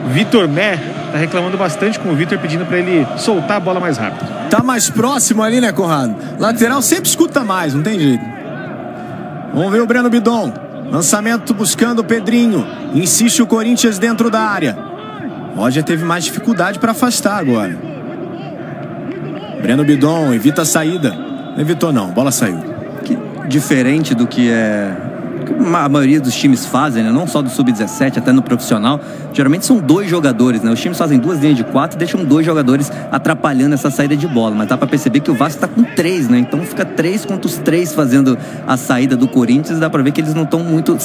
[SPEAKER 3] Vitor Mé, tá reclamando bastante com o Vitor, pedindo para ele soltar a bola mais rápido.
[SPEAKER 2] Tá mais próximo ali, né, Conrado? Lateral sempre escuta mais, não tem jeito. Vamos ver o Breno Bidon. Lançamento buscando o Pedrinho. Insiste o Corinthians dentro da área. Roger teve mais dificuldade para afastar agora. Breno Bidon evita a saída. Não evitou não, bola saiu.
[SPEAKER 1] Que diferente do que a maioria dos times fazem, né? Não só do Sub-17, até no profissional. Geralmente são 2 jogadores, né? Os times fazem 2 linhas de 4 e deixam 2 jogadores atrapalhando essa saída de bola. Mas dá pra perceber que o Vasco tá com 3, né? Então fica 3 contra os 3 fazendo a saída do Corinthians. Dá pra ver que eles não estão muito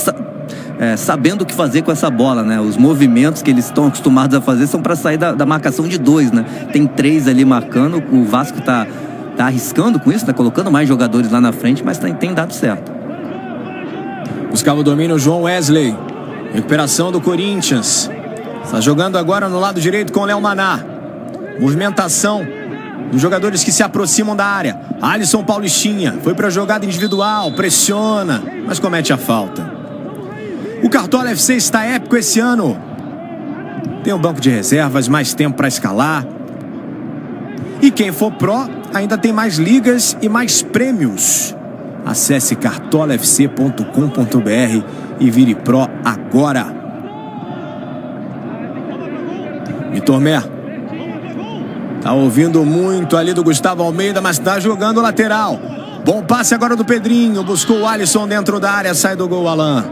[SPEAKER 1] sabendo o que fazer com essa bola, né? Os movimentos que eles estão acostumados a fazer são pra sair da marcação de 2, né? Tem 3 ali marcando. O Vasco tá arriscando com isso, tá colocando mais jogadores lá na frente, mas tem dado certo.
[SPEAKER 2] Buscava o domínio João Wesley. Recuperação do Corinthians. Está jogando agora no lado direito com o Léo Maná. Movimentação dos jogadores que se aproximam da área. Alisson Paulistinha foi para a jogada individual, pressiona, mas comete a falta. O Cartola FC está épico esse ano. Tem um banco de reservas, mais tempo para escalar. E quem for pró ainda tem mais ligas e mais prêmios. Acesse cartolafc.com.br e vire pró agora. Vitor Mé. Tá ouvindo muito ali do Gustavo Almeida, mas tá jogando lateral. Bom passe agora do Pedrinho. Buscou o Alisson dentro da área. Sai do gol, Alan.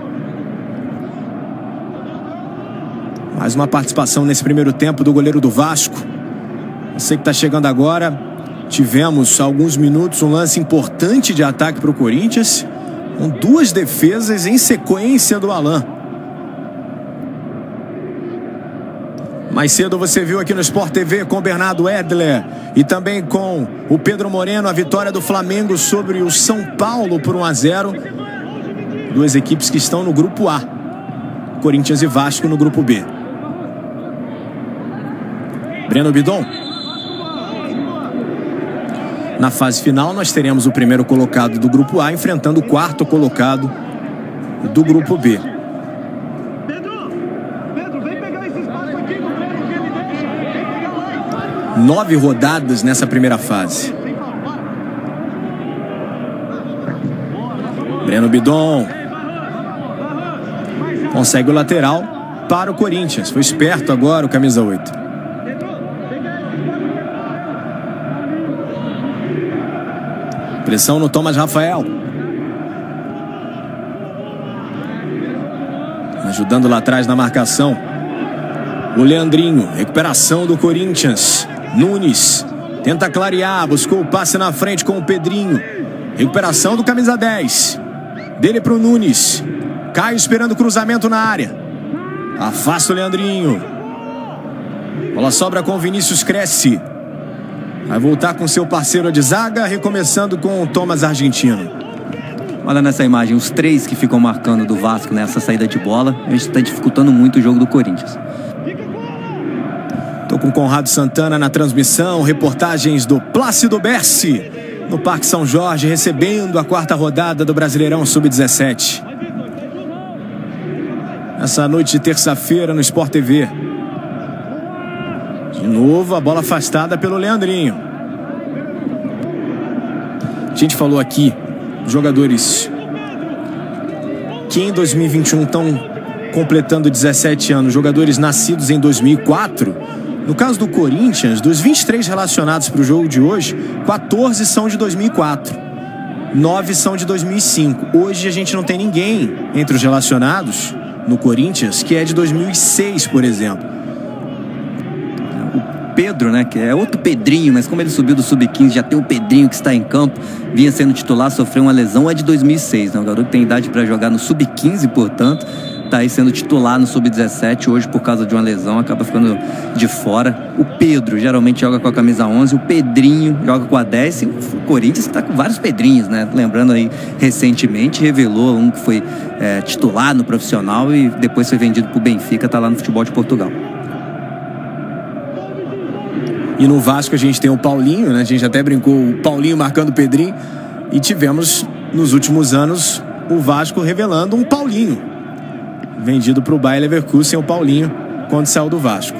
[SPEAKER 2] Mais uma participação nesse primeiro tempo do goleiro do Vasco. Você que tá chegando agora. Tivemos alguns minutos um lance importante de ataque para o Corinthians, com 2 defesas em sequência do Alan. Mais cedo você viu aqui no Sport TV com o Bernardo Edler e também com o Pedro Moreno a vitória do Flamengo sobre o São Paulo por 1-0. 2 equipes que estão no grupo A, Corinthians e Vasco no grupo B. Breno Bidon. Na fase final, nós teremos o primeiro colocado do grupo A enfrentando o 4º colocado do grupo B. Pedro, vem pegar esse espaço aqui no meio que ele deixa. 9 rodadas nessa primeira fase. Breno Bidon. Consegue o lateral para o Corinthians. Foi esperto agora o camisa 8. Pressão no Thomas Rafael. Ajudando lá atrás na marcação. O Leandrinho. Recuperação do Corinthians. Nunes. Tenta clarear. Buscou o passe na frente com o Pedrinho. Recuperação do camisa 10. Dele para o Nunes. Caio esperando o cruzamento na área. Afasta o Leandrinho. Bola sobra com o Vinícius Cresce. Vai voltar com seu parceiro de zaga, recomeçando com o Thomas Argentino.
[SPEAKER 1] Olha nessa imagem, os 3 que ficam marcando do Vasco nessa saída de bola. A gente está dificultando muito o jogo do Corinthians.
[SPEAKER 2] Tô com Conrado Santana na transmissão, reportagens do Plácido Berci no Parque São Jorge, recebendo a 4ª rodada do Brasileirão Sub-17. Essa noite de terça-feira no Sport TV. De novo a bola afastada pelo Leandrinho. A gente falou aqui, jogadores que em 2021 estão completando 17 anos, jogadores nascidos em 2004. No caso do Corinthians, dos 23 relacionados para o jogo de hoje, 14 são de 2004, 9 são de 2005. Hoje a gente não tem ninguém entre os relacionados no Corinthians que é de 2006, por exemplo.
[SPEAKER 1] Pedro, né, que é outro Pedrinho, mas como ele subiu do Sub-15, já tem um Pedrinho que está em campo, vinha sendo titular, sofreu uma lesão, é de 2006, né? O garoto tem idade para jogar no Sub-15, portanto, está aí sendo titular no Sub-17, hoje por causa de uma lesão, acaba ficando de fora. O Pedro geralmente joga com a camisa 11, o Pedrinho joga com a 10, e o Corinthians está com vários Pedrinhos, né? Lembrando aí, recentemente revelou um que foi titular no profissional e depois foi vendido para o Benfica, está lá no futebol de Portugal.
[SPEAKER 2] E no Vasco a gente tem o Paulinho, né? A gente até brincou, o Paulinho marcando o Pedrinho. E tivemos, nos últimos anos, o Vasco revelando um Paulinho. Vendido para o Bayer Leverkusen, o Paulinho, quando saiu do Vasco.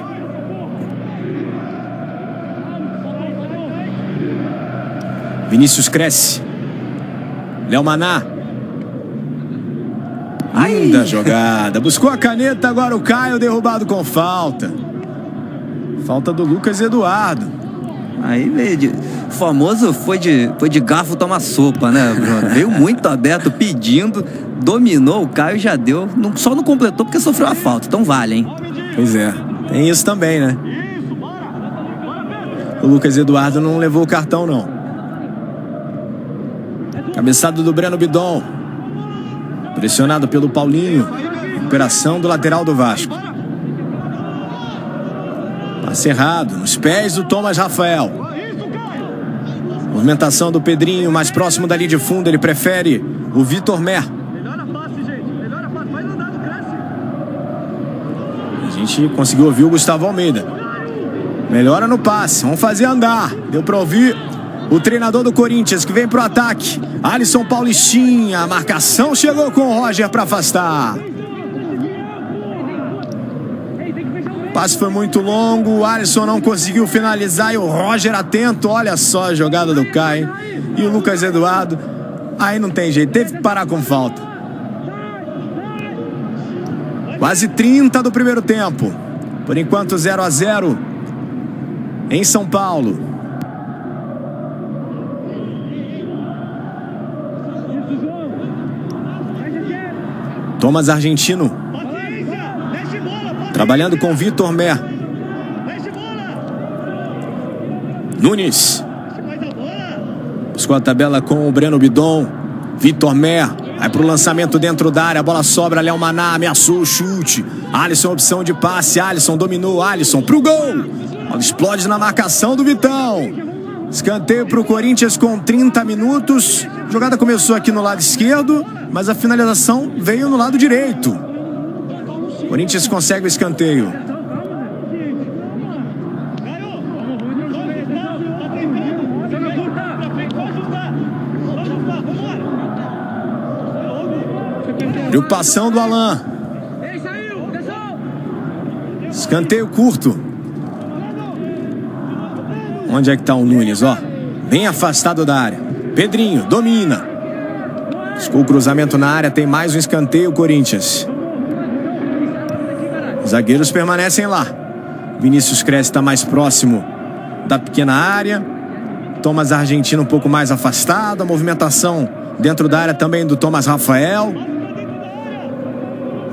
[SPEAKER 2] Vinícius cresce. Léo Maná. Linda jogada. Buscou a caneta, agora o Caio, derrubado com falta. Falta do Lucas Eduardo.
[SPEAKER 1] Aí veio o famoso foi de garfo tomar sopa, né, Bruno? Veio muito aberto, pedindo, dominou, o Caio já deu, só não completou porque sofreu a falta, então vale, hein?
[SPEAKER 2] Pois é, tem isso também, né? O Lucas Eduardo não levou o cartão, não. Cabeçado do Breno Bidon. Pressionado pelo Paulinho. Recuperação do lateral do Vasco. Passe errado, nos pés do Thomas Rafael. Movimentação do Pedrinho, mais próximo da linha de fundo, ele prefere o Vitor Mer. A gente conseguiu ouvir o Gustavo Almeida. Melhora no passe, vamos fazer andar. Deu pra ouvir o treinador do Corinthians que vem pro ataque. Alisson Paulistinha, a marcação chegou com o Roger para afastar. O passe foi muito longo, o Alisson não conseguiu finalizar e o Roger atento, olha só a jogada do Caio. E o Lucas Eduardo, aí não tem jeito, teve que parar com falta. Quase 30 do primeiro tempo. Por enquanto 0-0 em São Paulo. Thomas Argentino. Trabalhando com Vitor Mer. Nunes. Buscou a tabela com o Breno Bidon. Vitor Mer. Vai pro lançamento dentro da área. A bola sobra. Léo Maná ameaçou o chute. Alisson, opção de passe. Alisson dominou. Alisson pro gol. Bola explode na marcação do Vitão. Escanteio pro Corinthians com 30 minutos. A jogada começou aqui no lado esquerdo, mas a finalização veio no lado direito. Corinthians consegue o escanteio. Preocupação do Alan. Escanteio curto. Onde é que tá o Nunes, ó? Bem afastado da área. Pedrinho, domina. Buscou o cruzamento na área, tem mais um escanteio, Corinthians. Os zagueiros permanecem lá. Vinícius Cresce está mais próximo da pequena área. Thomas Argentino um pouco mais afastado. A movimentação dentro da área também do Thomas Rafael.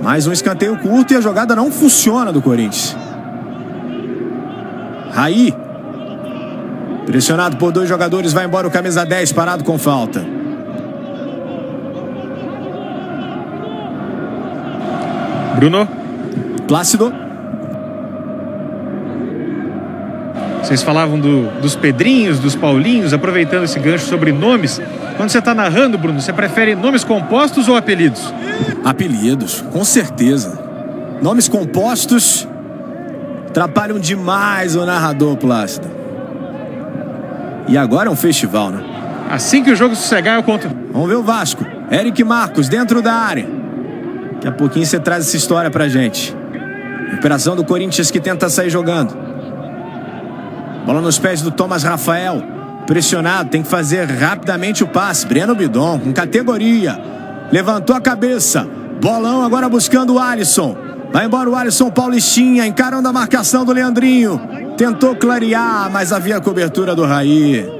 [SPEAKER 2] Mais um escanteio curto e a jogada não funciona do Corinthians. Raí. Pressionado por dois jogadores, vai embora o camisa 10, parado com falta.
[SPEAKER 3] Bruno?
[SPEAKER 2] Plácido.
[SPEAKER 3] Vocês falavam dos Pedrinhos, dos Paulinhos, aproveitando esse gancho sobre nomes. Quando você está narrando, Bruno, você prefere nomes compostos ou apelidos?
[SPEAKER 2] Apelidos, com certeza. Nomes compostos Atrapalham demais o narrador, Plácido. E agora é um festival, né?
[SPEAKER 3] Assim que o jogo sossegar, eu conto.
[SPEAKER 2] Vamos ver o Vasco. Eric Marcos dentro da área. Daqui a pouquinho você traz essa história pra gente. Recuperação do Corinthians que tenta sair jogando. Bola nos pés do Thomas Rafael. Pressionado, tem que fazer rapidamente o passe. Breno Bidon com categoria. Levantou a cabeça. Bolão agora buscando o Alisson. Vai embora o Alisson Paulistinha, encarando a marcação do Leandrinho. Tentou clarear, mas havia a cobertura do Raí.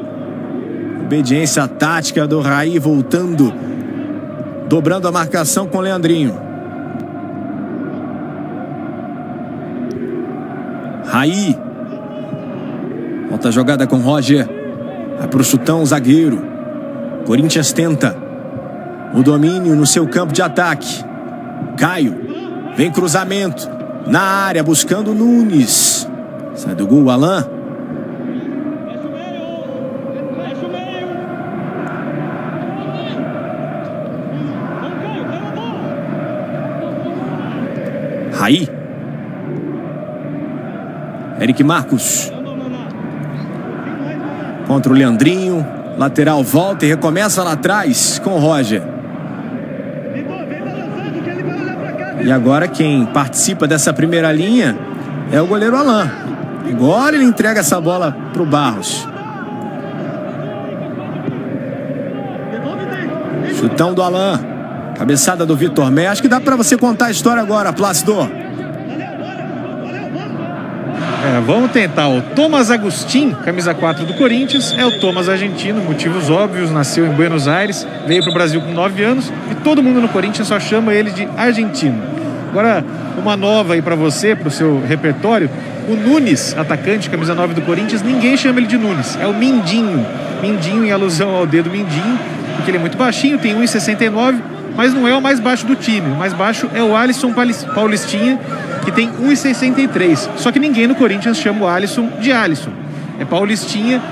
[SPEAKER 2] Obediência tática do Raí voltando. Dobrando a marcação com o Leandrinho. Raí. Volta a jogada com Roger. Vai pro chutão, o zagueiro. Corinthians tenta o domínio no seu campo de ataque. Caio. Vem cruzamento. Na área, buscando Nunes. Sai do gol, Alan. Raí. Eric Marcos. Contra o Leandrinho. Lateral volta e recomeça lá atrás com o Roger. E agora quem participa dessa primeira linha é o goleiro Alan. Agora ele entrega essa bola pro Barros. Chutão do Alan. Cabeçada do Vitor Mé. Acho que dá pra você contar a história agora, Plácido.
[SPEAKER 3] Vamos tentar. O Thomas Agustin, camisa 4 do Corinthians, é o Thomas argentino, motivos óbvios, nasceu em Buenos Aires, veio para o Brasil com 9 anos e todo mundo no Corinthians só chama ele de argentino. Agora, uma nova aí para você, para o seu repertório, o Nunes, atacante, camisa 9 do Corinthians, ninguém chama ele de Nunes, é o Mindinho. Mindinho em alusão ao dedo mindinho, porque ele é muito baixinho, tem 1,69, mas não é o mais baixo do time. O mais baixo é o Alisson Paulistinha, que tem 1,63. Só que ninguém no Corinthians chama o Alisson de Alisson. É Paulistinha,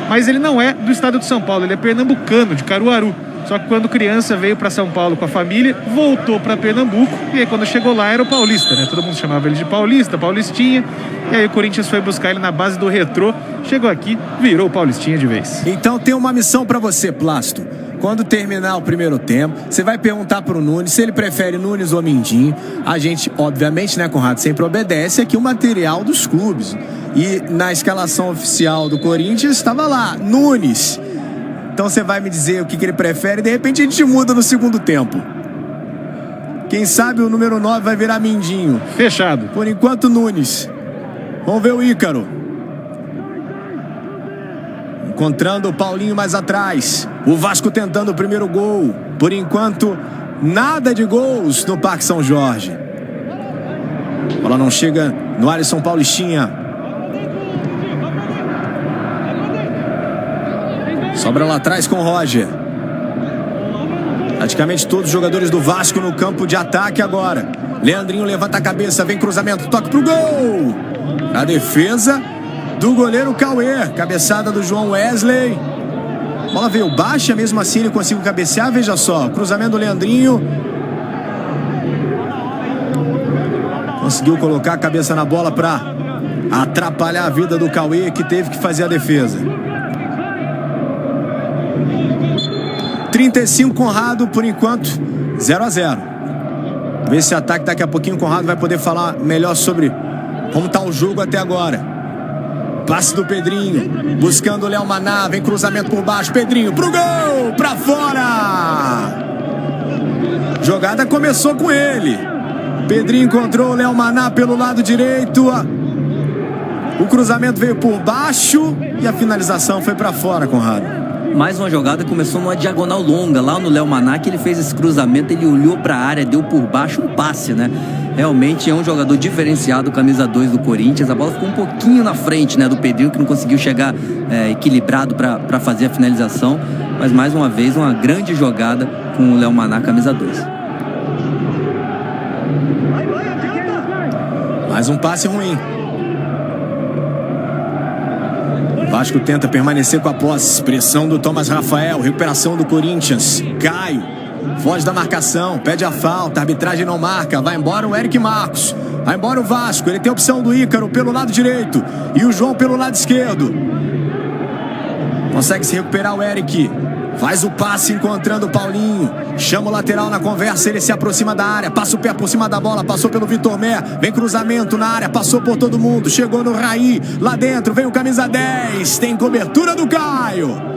[SPEAKER 3] mas ele não é do estado de São Paulo, ele é pernambucano, de Caruaru. Só que quando criança veio para São Paulo com a família, voltou para Pernambuco, e aí quando chegou lá era o paulista, né? Todo mundo chamava ele de Paulista, Paulistinha, e aí o Corinthians foi buscar ele na base do Retrô, chegou aqui, virou o Paulistinha de vez.
[SPEAKER 2] Então tem uma missão para você, Plácido. Quando terminar o primeiro tempo, você vai perguntar pro Nunes se ele prefere Nunes ou Mindinho. A gente, obviamente, né, Conrado, sempre obedece aqui o material dos clubes. E na escalação oficial do Corinthians estava lá, Nunes. Então você vai me dizer o que ele prefere e de repente a gente muda no segundo tempo. Quem sabe o número 9 vai virar Mindinho.
[SPEAKER 3] Fechado.
[SPEAKER 2] Por enquanto, Nunes. Vamos ver o Ícaro. Encontrando o Paulinho mais atrás. O Vasco tentando o primeiro gol. Por enquanto, nada de gols no Parque São Jorge. A bola não chega no Alisson Paulistinha. Sobra lá atrás com o Roger. Praticamente todos os jogadores do Vasco no campo de ataque agora. Leandrinho levanta a cabeça, vem cruzamento, toque pro gol. A defesa do goleiro Cauê. Cabeçada do João Wesley. A bola veio baixa, mesmo assim ele conseguiu cabecear. Veja só, cruzamento do Leandrinho. Conseguiu colocar a cabeça na bola para atrapalhar a vida do Cauê, que teve que fazer a defesa. 35 Conrado, por enquanto 0-0. Ver esse ataque daqui a pouquinho. O Conrado vai poder falar melhor sobre como está o jogo até agora. Passe do Pedrinho, buscando o Léo Maná, vem cruzamento por baixo, Pedrinho pro gol, pra fora. Jogada começou com ele. Pedrinho encontrou o Léo Maná pelo lado direito. O cruzamento veio por baixo e a finalização foi pra fora, Conrado.
[SPEAKER 1] Mais uma jogada, começou numa diagonal longa, lá no Léo Maná, que ele fez esse cruzamento, ele olhou para a área, deu por baixo um passe, né? Realmente é um jogador diferenciado, camisa 2 do Corinthians. A bola ficou um pouquinho na frente, né, do Pedrinho, que não conseguiu chegar equilibrado para fazer a finalização. Mas mais uma vez, uma grande jogada com o Léo Maná, camisa 2.
[SPEAKER 2] Mais um passe ruim. Vasco tenta permanecer com a posse. Pressão do Thomas Rafael. Recuperação do Corinthians. Caio. Foge da marcação, pede a falta, a arbitragem não marca. Vai embora o Eric Marcos. Vai embora o Vasco. Ele tem a opção do Ícaro pelo lado direito e o João pelo lado esquerdo. Consegue se recuperar o Eric. Faz o passe encontrando o Paulinho. Chama o lateral na conversa, ele se aproxima da área. Passa o pé por cima da bola, passou pelo Vitor Mer. Vem cruzamento na área, passou por todo mundo. Chegou no Raí, lá dentro vem o camisa 10. Tem cobertura do Caio.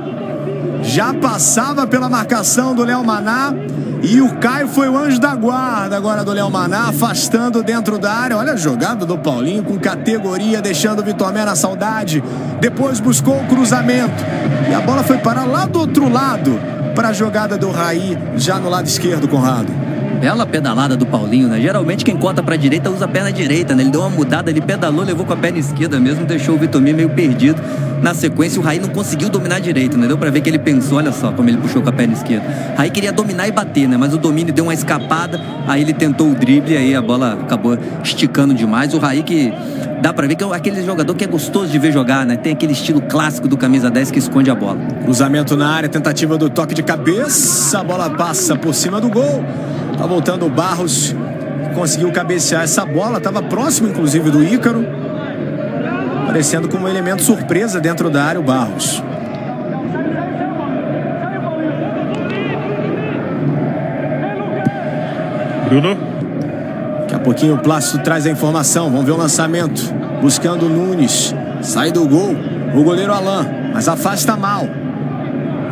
[SPEAKER 2] Já passava pela marcação do Léo Maná. E o Caio foi o anjo da guarda agora do Léo Maná, afastando dentro da área. Olha a jogada do Paulinho com categoria, deixando o Vitor Mer na saudade. Depois buscou o cruzamento. E a bola foi parar lá do outro lado para a jogada do Raí, já no lado esquerdo, Conrado.
[SPEAKER 1] Bela pedalada do Paulinho, né? Geralmente quem corta pra direita usa a perna direita, né? Ele deu uma mudada, ele pedalou, levou com a perna esquerda mesmo, deixou o Vitor Mer meio perdido. Na sequência, o Raí não conseguiu dominar direito, né? Deu pra ver que ele pensou, olha só como ele puxou com a perna esquerda. Raí queria dominar e bater, né? Mas o domínio deu uma escapada, aí ele tentou o drible, aí a bola acabou esticando demais. O Raí que dá pra ver que é aquele jogador que é gostoso de ver jogar, né? Tem aquele estilo clássico do camisa 10 que esconde a bola.
[SPEAKER 2] Cruzamento na área, tentativa do toque de cabeça, a bola passa por cima do gol. Tá voltando o Barros, conseguiu cabecear essa bola, estava próximo inclusive do Ícaro, parecendo como um elemento surpresa dentro da área o Barros.
[SPEAKER 3] Bruno.
[SPEAKER 2] Daqui a pouquinho o Plácido traz a informação, vamos ver o lançamento, buscando o Nunes, sai do gol, o goleiro Alain, mas afasta mal.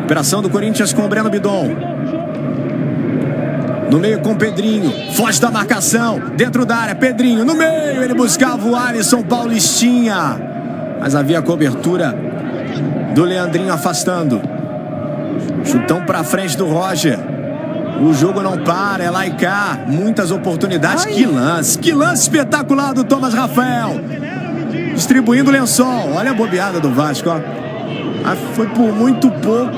[SPEAKER 2] Operação do Corinthians com o Breno Bidon. No meio com o Pedrinho, foge da marcação, dentro da área, Pedrinho no meio, ele buscava o Alisson Paulistinha, mas havia cobertura do Leandrinho afastando. Chutão pra frente do Roger, o jogo não para, é lá e cá, muitas oportunidades. Que lance espetacular do Thomas Rafael, distribuindo o lençol, olha a bobeada do Vasco, ó. Foi por muito pouco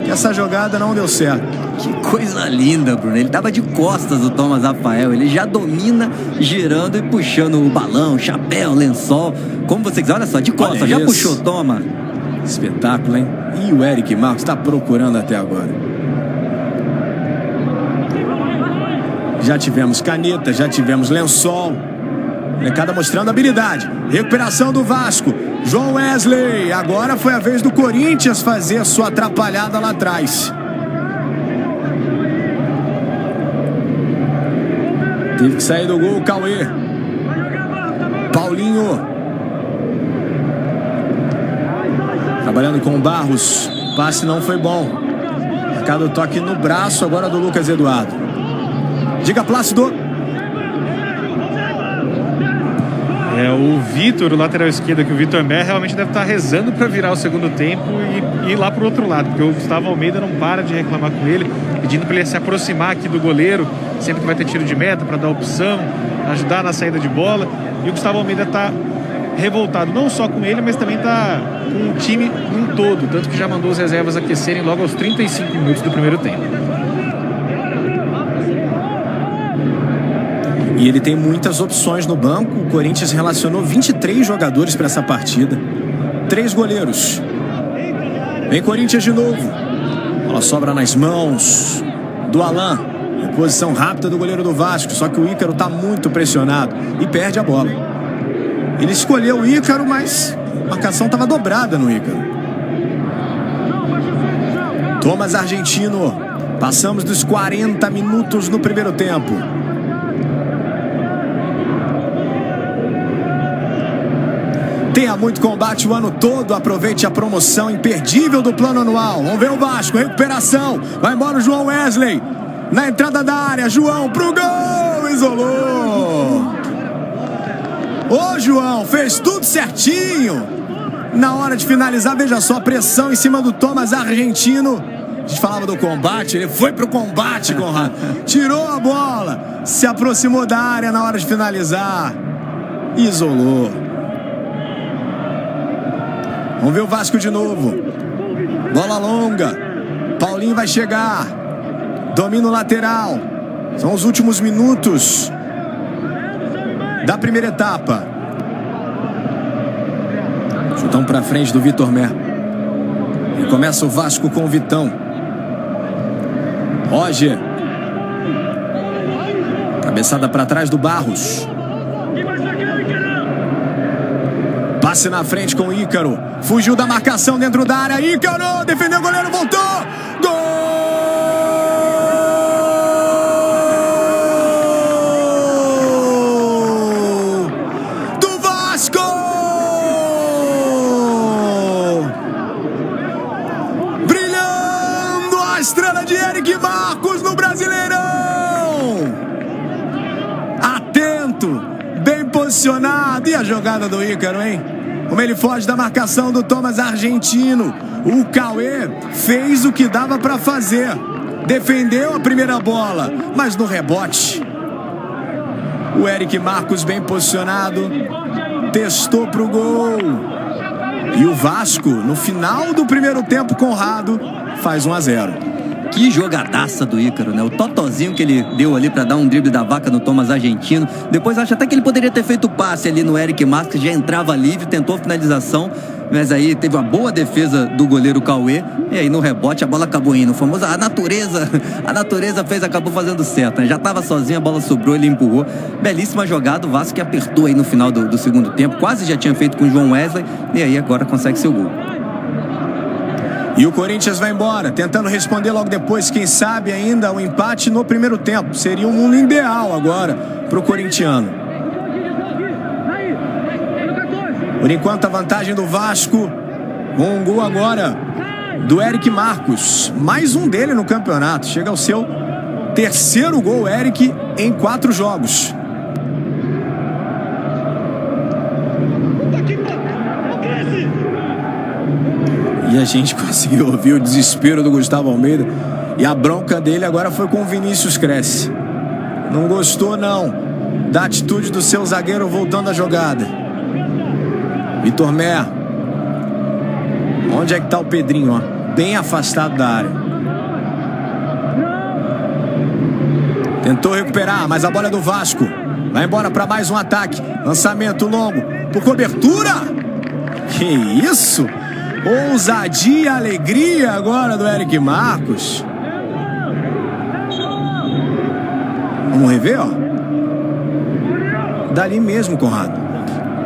[SPEAKER 2] que essa jogada não deu certo.
[SPEAKER 1] Que coisa linda, Bruno. Ele tava de costas, o Thomas Rafael. Ele já domina, girando e puxando o balão, chapéu, lençol. Como você quiser, olha só, de costas, já puxou, toma.
[SPEAKER 2] Espetáculo, hein? E o Eric Marcos tá procurando até agora. Já tivemos caneta, já tivemos lençol. Molecada mostrando habilidade. Recuperação do Vasco. João Wesley. Agora foi a vez do Corinthians fazer sua atrapalhada lá atrás. Teve que sair do gol o Cauê. Paulinho. Trabalhando com o Barros. O passe não foi bom. Marcado o toque no braço agora do Lucas Eduardo. Diga, Plácido.
[SPEAKER 3] O Vitor, o lateral esquerdo, que o Vitor Mer realmente deve estar rezando para virar o segundo tempo e ir lá pro outro lado, porque o Gustavo Almeida não para de reclamar com ele, pedindo para ele se aproximar aqui do goleiro, sempre que vai ter tiro de meta, para dar opção, ajudar na saída de bola. E o Gustavo Almeida tá revoltado, não só com ele, mas também tá com o time em todo, tanto que já mandou os reservas aquecerem logo aos 35 minutos do primeiro tempo.
[SPEAKER 2] E ele tem muitas opções no banco. O Corinthians relacionou 23 jogadores para essa partida. 3 goleiros. Vem Corinthians de novo. Bola sobra nas mãos do Alain. Reposição rápida do goleiro do Vasco. Só que o Ícaro está muito pressionado e perde a bola. Ele escolheu o Ícaro, mas a marcação estava dobrada no Ícaro. Thomas Argentino. Passamos dos 40 minutos no primeiro tempo. Tenha muito combate o ano todo. Aproveite a promoção imperdível do plano anual. Vamos ver o Vasco, recuperação. Vai embora o João Wesley. Na entrada da área, João pro gol. Isolou. Ô João, fez tudo certinho. Na hora de finalizar, veja só a pressão em cima do Thomas Argentino. A gente falava do combate, ele foi pro combate, Conrado. Tirou a bola, se aproximou da área na hora de finalizar. Isolou. Vamos ver o Vasco de novo. Bola longa. Paulinho vai chegar. Domina o lateral. São os últimos minutos da primeira etapa. Chutão pra frente do Vitor Mer. E começa o Vasco com o Vitão. Roger. Cabeçada para trás do Barros. Passe na frente com o Ícaro. Fugiu da marcação dentro da área. Ícaro defendeu o goleiro, voltou. Gol! Do Vasco! Brilhando a estrela de Eric Marcos no Brasileirão. Atento, bem posicionado. E a jogada do Ícaro, hein? Como ele foge da marcação do Thomas argentino. O Cauê fez o que dava para fazer. Defendeu a primeira bola, mas no rebote, o Eric Marcos bem posicionado, testou pro gol. E o Vasco, no final do primeiro tempo, Conrado faz 1-0.
[SPEAKER 1] Que jogadaça do Ícaro, né? O totozinho que ele deu ali pra dar um drible da vaca no Thomas argentino. Depois acho até que ele poderia ter feito o passe ali no Eric Marcos, que já entrava livre, tentou a finalização, mas aí teve uma boa defesa do goleiro Cauê. E aí no rebote a bola acabou indo. O famoso, a natureza fez, acabou fazendo certo, né? Já tava sozinho, a bola sobrou, ele empurrou. Belíssima jogada, o Vasco que apertou aí no final do segundo tempo. Quase já tinha feito com o João Wesley. E aí agora consegue seu gol.
[SPEAKER 2] E o Corinthians vai embora, tentando responder logo depois, quem sabe ainda o empate no primeiro tempo. Seria um mundo ideal agora para o corintiano. Por enquanto a vantagem do Vasco, com um gol agora do Eric Marcos. Mais um dele no campeonato, chega ao seu terceiro gol, Eric, em 4 jogos. E a gente conseguiu ouvir o desespero do Gustavo Almeida. E a bronca dele agora foi com o Vinícius Cresce. Não gostou, não, da atitude do seu zagueiro voltando à jogada. Vitor Mer. Onde é que tá o Pedrinho, ó? Bem afastado da área. Tentou recuperar, mas a bola é do Vasco. Vai embora para mais um ataque. Lançamento longo por cobertura. Que isso? Ousadia e alegria agora do Eric Marcos. Vamos rever, ó. Dali mesmo, Conrado.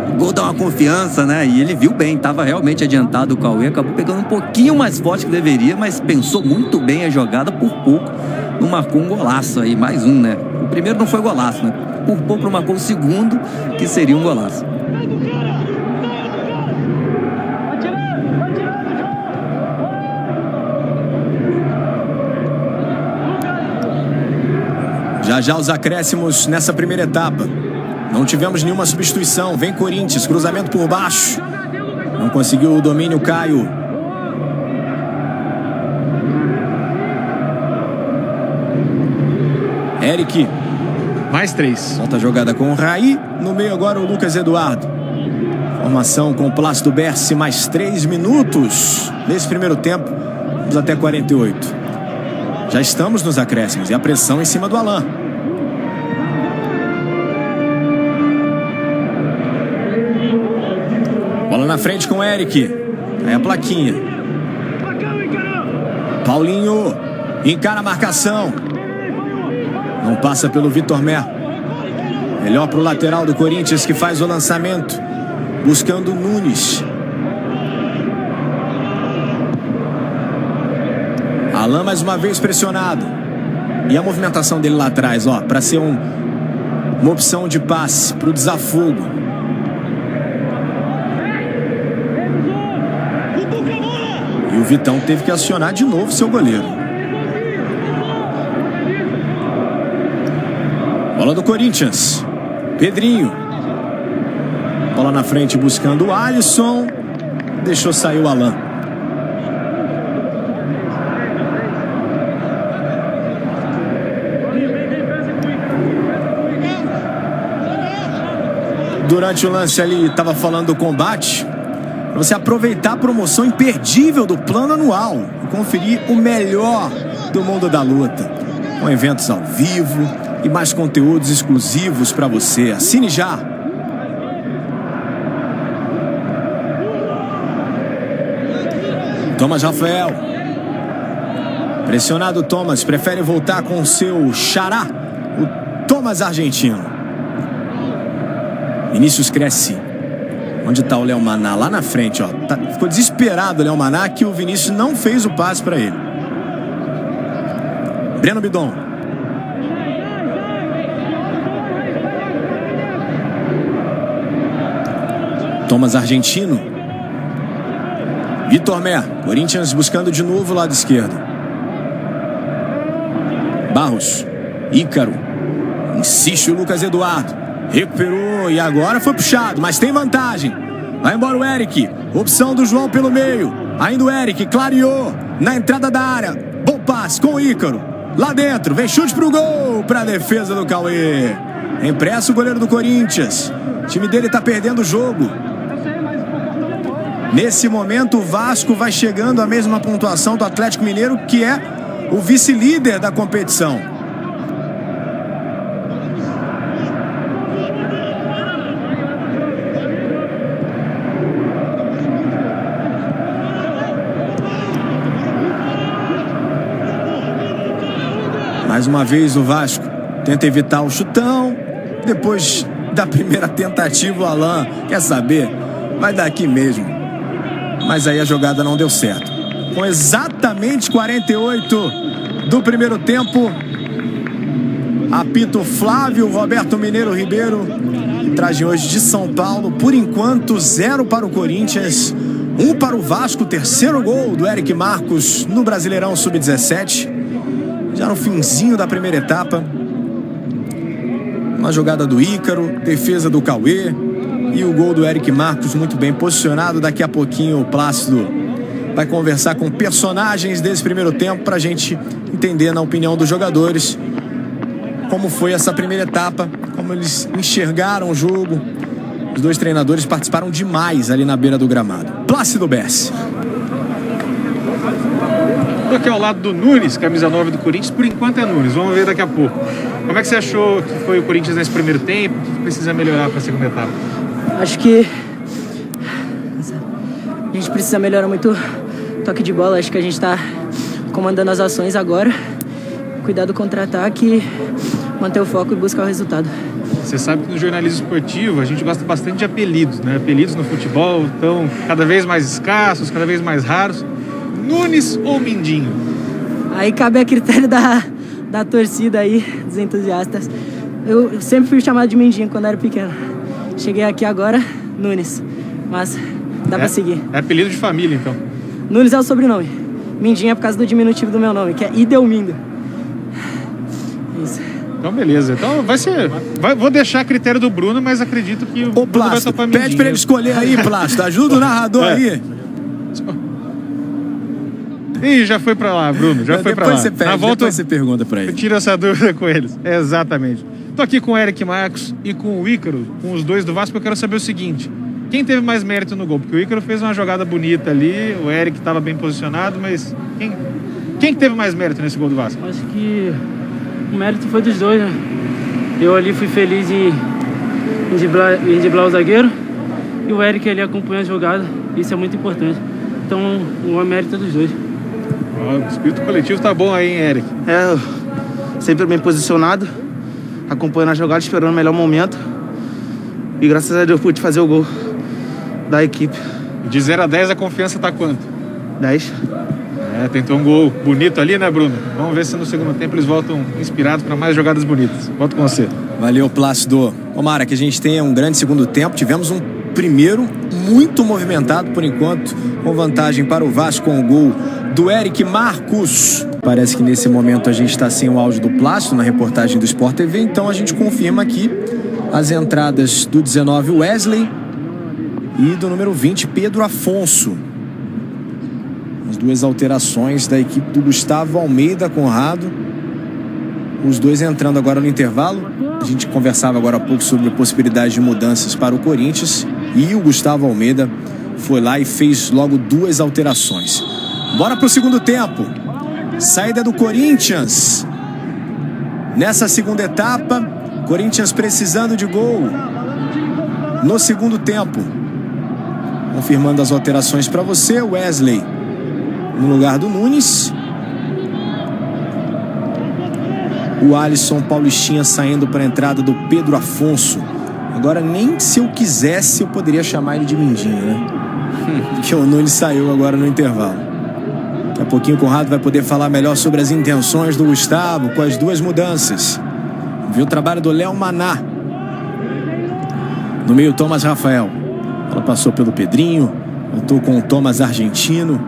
[SPEAKER 1] O gol dá uma confiança, né? E ele viu bem, estava realmente adiantado o Cauê. Acabou pegando um pouquinho mais forte que deveria, mas pensou muito bem a jogada, por pouco não marcou um golaço aí, mais um, né? O primeiro não foi golaço, né? Por pouco não marcou o segundo, que seria um golaço.
[SPEAKER 2] Já os acréscimos nessa primeira etapa. Não tivemos nenhuma substituição. Vem Corinthians, cruzamento por baixo. Não conseguiu o domínio, Caio. Eric.
[SPEAKER 3] Mais 3.
[SPEAKER 2] Volta a jogada com o Raí. No meio agora o Lucas Eduardo. Formação com o Plácido Berce. Mais 3 minutos nesse primeiro tempo. Vamos até 48. Já estamos nos acréscimos. E a pressão em cima do Alain. Bola na frente com o Eric. Aí a plaquinha. Paulinho encara a marcação. Não passa pelo Vitor Mer. Melhor para o lateral do Corinthians, que faz o lançamento. Buscando o Nunes. Alain mais uma vez pressionado. E a movimentação dele lá atrás, ó, para ser uma opção de passe para o desafogo. E o Vitão teve que acionar de novo seu goleiro. Bola do Corinthians. Pedrinho. Bola na frente buscando o Alisson. Deixou sair o Alain. Durante o lance ali, estava falando do combate. Para você aproveitar a promoção imperdível do plano anual e conferir o melhor do mundo da luta, com eventos ao vivo e mais conteúdos exclusivos para você. Assine já. Thomas Rafael. Pressionado Thomas, prefere voltar com o seu xará, o Thomas Thomas Argentino. Vinícius cresce. Onde está o Léo Maná? Lá na frente, ó. Ficou desesperado o Léo Maná que o Vinícius não fez o passe para ele. Breno Bidon. Thomas Argentino. Vitor Mé. Corinthians buscando de novo o lado esquerdo. Barros. Ícaro. Insiste o Lucas Eduardo. Recuperou e agora foi puxado, mas tem vantagem. Vai embora o Eric. Opção do João pelo meio. Ainda o Eric clareou na entrada da área. Bom passe com o Ícaro. Lá dentro, vem chute pro gol, pra defesa do Cauê. Impressa o goleiro do Corinthians. O time dele tá perdendo o jogo. Nesse momento o Vasco vai chegando à mesma pontuação do Atlético Mineiro, que é o vice-líder da competição. Mais uma vez o Vasco tenta evitar o chutão. Depois da primeira tentativa, o Alan quer saber, vai daqui mesmo. Mas aí a jogada não deu certo. Com exatamente 48 do primeiro tempo, apito Flávio Roberto Mineiro Ribeiro, que traz hoje de São Paulo. Por enquanto, 0 para o Corinthians, 1 para o Vasco. Terceiro gol do Eric Marcos no Brasileirão Sub-17. Já no finzinho da primeira etapa. Uma jogada do Ícaro, defesa do Cauê e o gol do Eric Marcos muito bem posicionado. Daqui a pouquinho o Plácido vai conversar com personagens desse primeiro tempo pra gente entender, na opinião dos jogadores, como foi essa primeira etapa, como eles enxergaram o jogo. Os dois treinadores participaram demais ali na beira do gramado. Plácido Bess.
[SPEAKER 3] Estou aqui ao lado do Nunes, camisa 9 do Corinthians. Por enquanto é Nunes, vamos ver daqui a pouco. Como é que você achou que foi o Corinthians nesse primeiro tempo? O que precisa melhorar para a segunda etapa?
[SPEAKER 5] Acho que a gente precisa melhorar muito o toque de bola. Acho que a gente está comandando as ações agora. Cuidar do contra-ataque, manter o foco e buscar o resultado.
[SPEAKER 3] Você sabe que no jornalismo esportivo a gente gosta bastante de apelidos, né? Apelidos no futebol estão cada vez mais escassos, cada vez mais raros. Nunes ou Mindinho?
[SPEAKER 5] Aí cabe a critério da torcida aí, dos entusiastas. Eu sempre fui chamado de Mindinho quando era pequeno. Cheguei aqui agora, Nunes. Mas dá pra seguir.
[SPEAKER 3] É apelido de família, então?
[SPEAKER 5] Nunes é o sobrenome. Mindinho é por causa do diminutivo do meu nome, que é Idelmindo. Isso.
[SPEAKER 3] Então, beleza. Então, vou deixar a critério do Bruno, mas acredito que o Bruno vai topar Mindinho.
[SPEAKER 2] Pede pra ele escolher aí, Plácido. Ajuda o narrador aí.
[SPEAKER 3] Ih, já foi pra lá, Bruno. Já foi pra lá.
[SPEAKER 2] Você pede, depois você pergunta pra ele.
[SPEAKER 3] Tira essa dúvida com eles. Exatamente. Tô aqui com o Eric Marcos e com o Ícaro, com os dois do Vasco. Eu quero saber o seguinte: quem teve mais mérito no gol? Porque o Ícaro fez uma jogada bonita ali, o Eric estava bem posicionado, mas quem teve mais mérito nesse gol do Vasco?
[SPEAKER 6] Acho que o mérito foi dos dois, né? Eu ali fui feliz em driblar o zagueiro e o Eric ali acompanha a jogada. Isso é muito importante. Então o mérito é dos dois.
[SPEAKER 3] O espírito coletivo tá bom aí, hein, Eric?
[SPEAKER 7] Sempre bem posicionado, acompanhando a jogada, esperando o melhor momento. E graças a Deus pude fazer o gol da equipe.
[SPEAKER 3] De 0 a 10 a confiança tá quanto?
[SPEAKER 7] 10.
[SPEAKER 3] Tentou um gol bonito ali, né, Bruno? Vamos ver se no segundo tempo eles voltam inspirados para mais jogadas bonitas. Volto com você.
[SPEAKER 2] Valeu, Plácido. Tomara que a gente tenha um grande segundo tempo. Tivemos um primeiro muito movimentado por enquanto, com vantagem para o Vasco com o gol do Eric Marcos. Parece que nesse momento a gente está sem o áudio do Plácido na reportagem do Sport TV, então a gente confirma aqui as entradas do 19 Wesley e do número 20 Pedro Afonso. As duas alterações da equipe do Gustavo Almeida Conrado. Os dois entrando agora no intervalo. A gente conversava agora há pouco sobre a possibilidade de mudanças para o Corinthians e o Gustavo Almeida foi lá e fez logo duas alterações. Bora pro segundo tempo. Saída do Corinthians. Nessa segunda etapa, Corinthians precisando de gol no segundo tempo. Confirmando as alterações para você, Wesley no lugar do Nunes. o Alisson Paulistinha saindo para a entrada do Pedro Afonso. Agora, nem se eu quisesse eu poderia chamar ele de Mindinho, né? Porque o Nunes saiu agora no intervalo. Daqui a pouquinho o Conrado vai poder falar melhor sobre as intenções do Gustavo com as duas mudanças. Viu o trabalho do Léo Maná. No meio, Thomas Rafael. Ela passou pelo Pedrinho, voltou com o Thomas Argentino.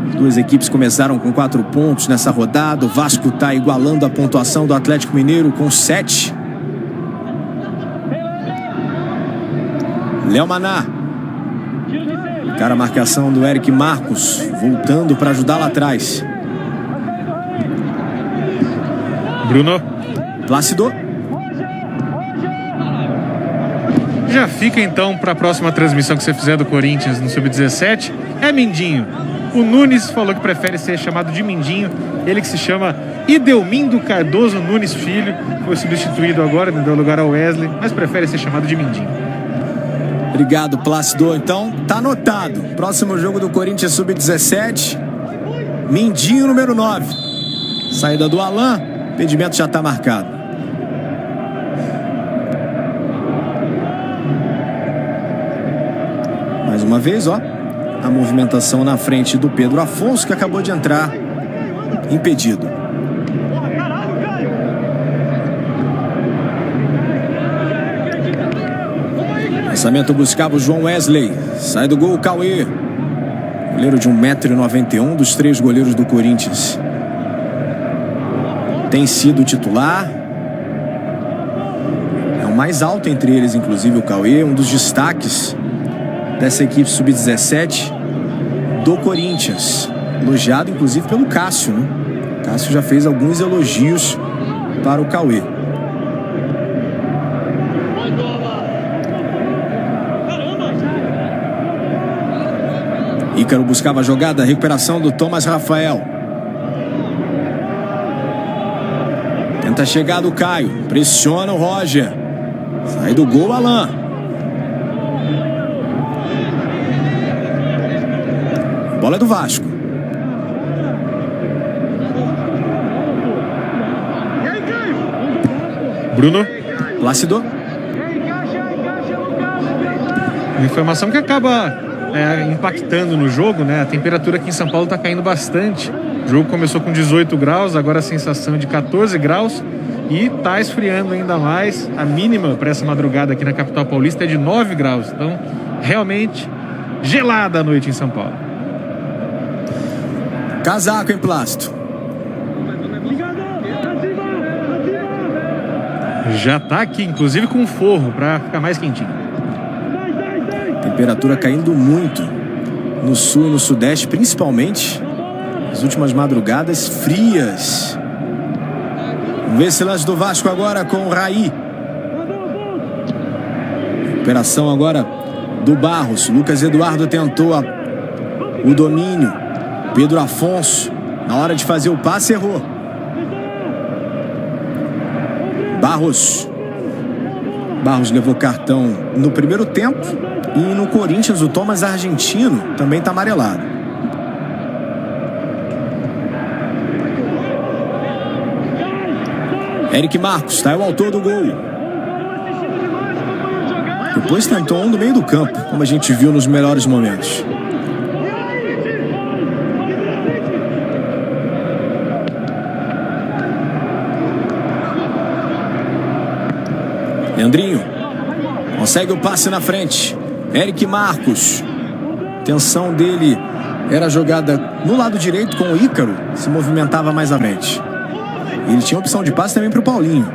[SPEAKER 2] As duas equipes começaram com 4 pontos nessa rodada. O Vasco está igualando a pontuação do Atlético Mineiro com 7. Léo Maná. Cara, a marcação do Eric Marcos, voltando para ajudar lá atrás.
[SPEAKER 3] Bruno.
[SPEAKER 2] Plácido.
[SPEAKER 3] Já fica então para a próxima transmissão que você fizer do Corinthians no Sub-17. É Mindinho. O Nunes falou que prefere ser chamado de Mindinho. Ele que se chama Idelmindo Cardoso Nunes Filho. Foi substituído agora, deu lugar ao Wesley, mas prefere ser chamado de Mindinho.
[SPEAKER 2] Obrigado, Plácido. Então, tá anotado. Próximo jogo do Corinthians Sub-17. Mindinho, número 9. Saída do Alan. Impedimento já tá marcado. Mais uma vez, ó. A movimentação na frente do Pedro Afonso, que acabou de entrar impedido. Lançamento buscava o João Wesley. Sai do gol o Cauê. Goleiro de 1,91 m, dos 3 goleiros do Corinthians. Tem sido titular. É o mais alto entre eles, inclusive o Cauê. Um dos destaques dessa equipe Sub-17 do Corinthians. Elogiado, inclusive, pelo Cássio, né? O Cássio já fez alguns elogios para o Cauê. Ícaro buscava a jogada, recuperação do Thomas Rafael. Tenta chegar do Caio, pressiona o Roger. Sai do gol, Alan. Bola do Vasco.
[SPEAKER 3] Bruno.
[SPEAKER 2] Plácido.
[SPEAKER 3] Informação que acaba impactando no jogo, né? A temperatura aqui em São Paulo está caindo bastante. O jogo começou com 18 graus, agora a sensação de 14 graus e está esfriando ainda mais. A mínima para essa madrugada aqui na capital paulista é de 9 graus. Então, realmente gelada a noite em São Paulo.
[SPEAKER 2] Casaco em Plácido.
[SPEAKER 3] Já está aqui, inclusive com forro para ficar mais quentinho.
[SPEAKER 2] Temperatura caindo muito no sul e no sudeste, principalmente as últimas madrugadas frias. Vamos ver esse lance do Vasco agora com o Raí. Recuperação agora do Barros. Lucas Eduardo tentou o domínio. Pedro Afonso, na hora de fazer o passe, errou. Barros levou cartão no primeiro tempo. E no Corinthians, o Thomas Argentino também está amarelado. Eric Marcos, está o autor do gol. Depois tentou um do meio do campo, como a gente viu nos melhores momentos. Leandrinho consegue o passe na frente. Eric Marcos. A intenção dele era a jogada no lado direito com o Ícaro. Se movimentava mais à frente. Ele tinha opção de passe também para o Paulinho.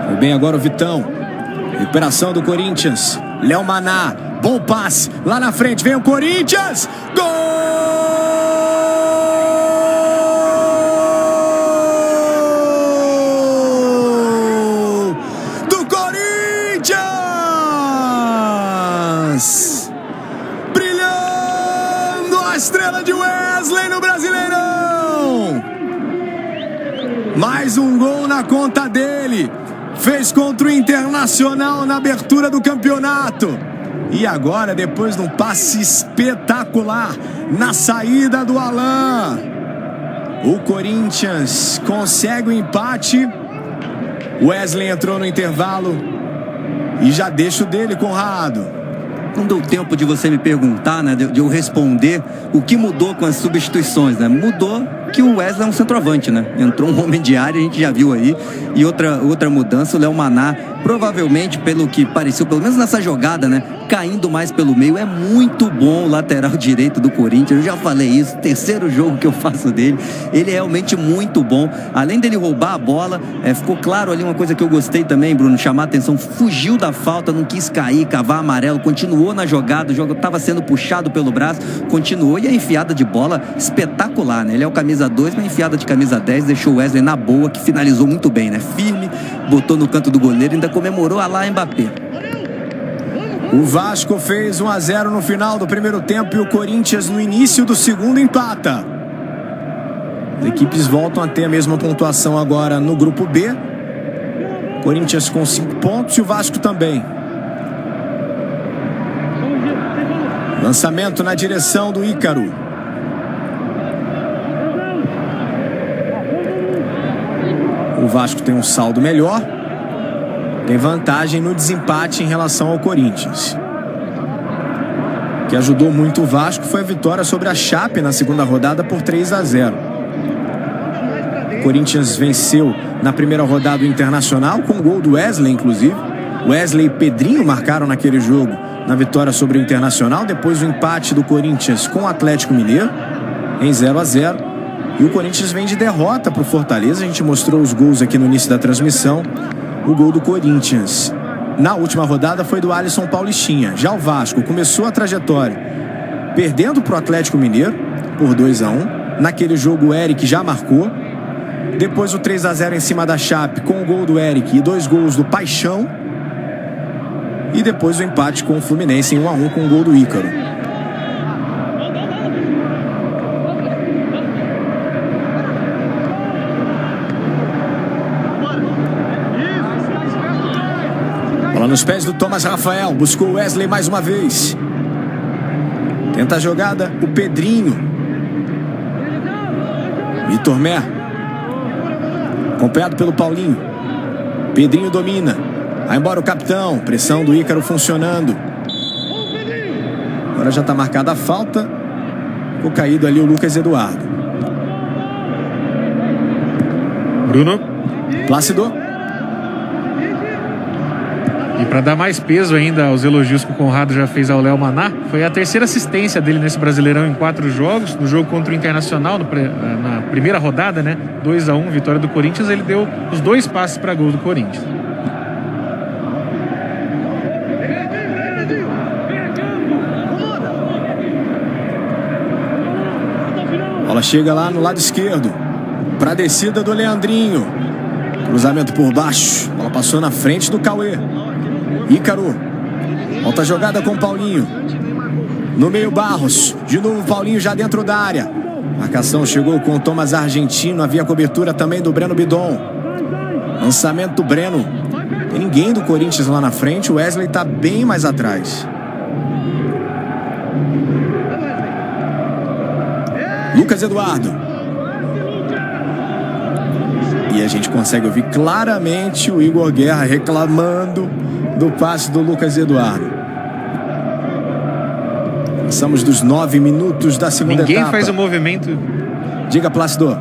[SPEAKER 2] Foi bem agora o Vitão. Recuperação do Corinthians. Léo Maná. Bom passe. Lá na frente vem o Corinthians. Gol! Brilhando a estrela de Wesley no Brasileirão. Mais um gol na conta dele. Fez contra o Internacional na abertura do campeonato. E agora, depois de um passe espetacular na saída do Alan, O Corinthians consegue o empate. Wesley entrou no intervalo e já deixa o dele, Conrado.
[SPEAKER 1] Não deu tempo de você me perguntar, né, de eu responder o que mudou com as substituições, né? Mudou que o Wesley é um centroavante, né? Entrou um homem de área, a gente já viu aí. E outra mudança, o Léo Maná, provavelmente, pelo que pareceu, pelo menos nessa jogada, né, caindo mais pelo meio, é muito bom o lateral direito do Corinthians. Eu já falei isso, terceiro jogo que eu faço dele. Ele é realmente muito bom. Além dele roubar a bola, ficou claro ali uma coisa que eu gostei também, Bruno, chamar a atenção, fugiu da falta, não quis cair, cavar amarelo, continuou na jogada, o jogo estava sendo puxado pelo braço, continuou, e a enfiada de bola espetacular, né? Ele é o camisa 2, mas a enfiada de camisa 10 deixou o Wesley na boa, que finalizou muito bem, né? Firme, botou no canto do goleiro, ainda comemorou a lá Mbappé.
[SPEAKER 2] O Vasco fez 1-0 no final do primeiro tempo e o Corinthians no início do segundo empata. As equipes voltam a ter a mesma pontuação agora no grupo B. Corinthians com 5 pontos e o Vasco também. Lançamento na direção do Ícaro. O Vasco tem um saldo melhor. Tem vantagem no desempate em relação ao Corinthians. O que ajudou muito o Vasco foi a vitória sobre a Chape na segunda rodada por 3-0. O Corinthians venceu na primeira rodada o Internacional com o gol do Wesley, inclusive. Wesley e Pedrinho marcaram naquele jogo na vitória sobre o Internacional. Depois o empate do Corinthians com o Atlético Mineiro em 0-0. E o Corinthians vem de derrota para o Fortaleza. A gente mostrou os gols aqui no início da transmissão. O gol do Corinthians na última rodada foi do Alisson Paulistinha. Já o Vasco começou a trajetória perdendo para o Atlético Mineiro por 2-1. Naquele jogo o Eric já marcou. Depois o 3-0 em cima da Chape com o gol do Eric e 2 gols do Paixão. E depois o empate com o Fluminense em 1-1 com o gol do Ícaro. Bola nos pés do Thomas Rafael. Buscou o Wesley mais uma vez. Tenta a jogada o Pedrinho. Vitor Mer. Acompanhado pelo Paulinho. Pedrinho domina. Vai embora o capitão. Pressão do Ícaro funcionando. Agora já está marcada a falta. Ficou caído ali o Lucas Eduardo.
[SPEAKER 3] Bruno.
[SPEAKER 2] Plácido.
[SPEAKER 3] E para dar mais peso ainda aos elogios que o Conrado já fez ao Léo Maná, foi a terceira assistência dele nesse Brasileirão em 4 jogos. No jogo contra o Internacional, na primeira rodada, né? 2-1, vitória do Corinthians. Ele deu os 2 passes para gol do Corinthians.
[SPEAKER 2] Bola chega lá no lado esquerdo para a descida do Leandrinho. Cruzamento por baixo. Bola passou na frente do Cauê. Ícaro. Volta a jogada com o Paulinho. No meio Barros. De novo Paulinho já dentro da área. Marcação chegou com o Thomas Argentino. Havia cobertura também do Breno Bidon. Lançamento do Breno. Tem ninguém do Corinthians lá na frente. O Wesley está bem mais atrás. Lucas Eduardo. E a gente consegue ouvir claramente o Igor Guerra reclamando do passe do Lucas Eduardo. Passamos dos 9 minutos da segunda etapa.
[SPEAKER 3] Ninguém faz o movimento.
[SPEAKER 2] Diga, Plácido.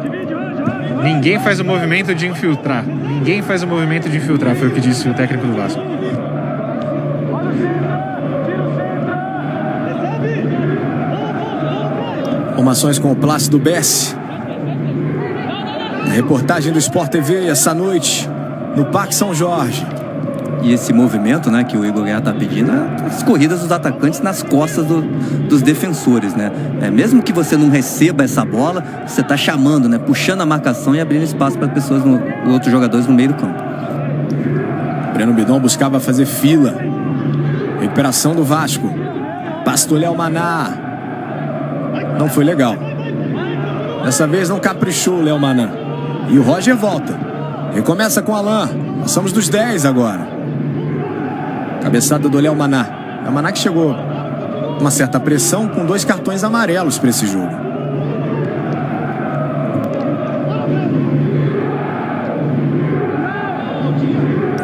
[SPEAKER 3] Ninguém faz o movimento de infiltrar. Ninguém faz o movimento de infiltrar, foi o que disse o técnico do Vasco.
[SPEAKER 2] Informações com o Plácido Bessi. Reportagem do Sport TV essa noite no Parque São Jorge.
[SPEAKER 1] E esse movimento, né, que o Igor Guerra está pedindo, é as corridas dos atacantes nas costas dos defensores, né? Mesmo que você não receba essa bola, você está chamando, né, puxando a marcação e abrindo espaço para pessoas, outros jogadores no meio do campo.
[SPEAKER 2] Breno Bidon buscava fazer fila. Recuperação do Vasco. Passe do Léo Maná. Não foi legal. Dessa vez não caprichou o Léo Maná. E o Roger volta. Recomeça com o Alain. Passamos dos 10 agora. Cabeçada do Léo Maná. Léo Maná que chegou com uma certa pressão, com 2 cartões amarelos para esse jogo.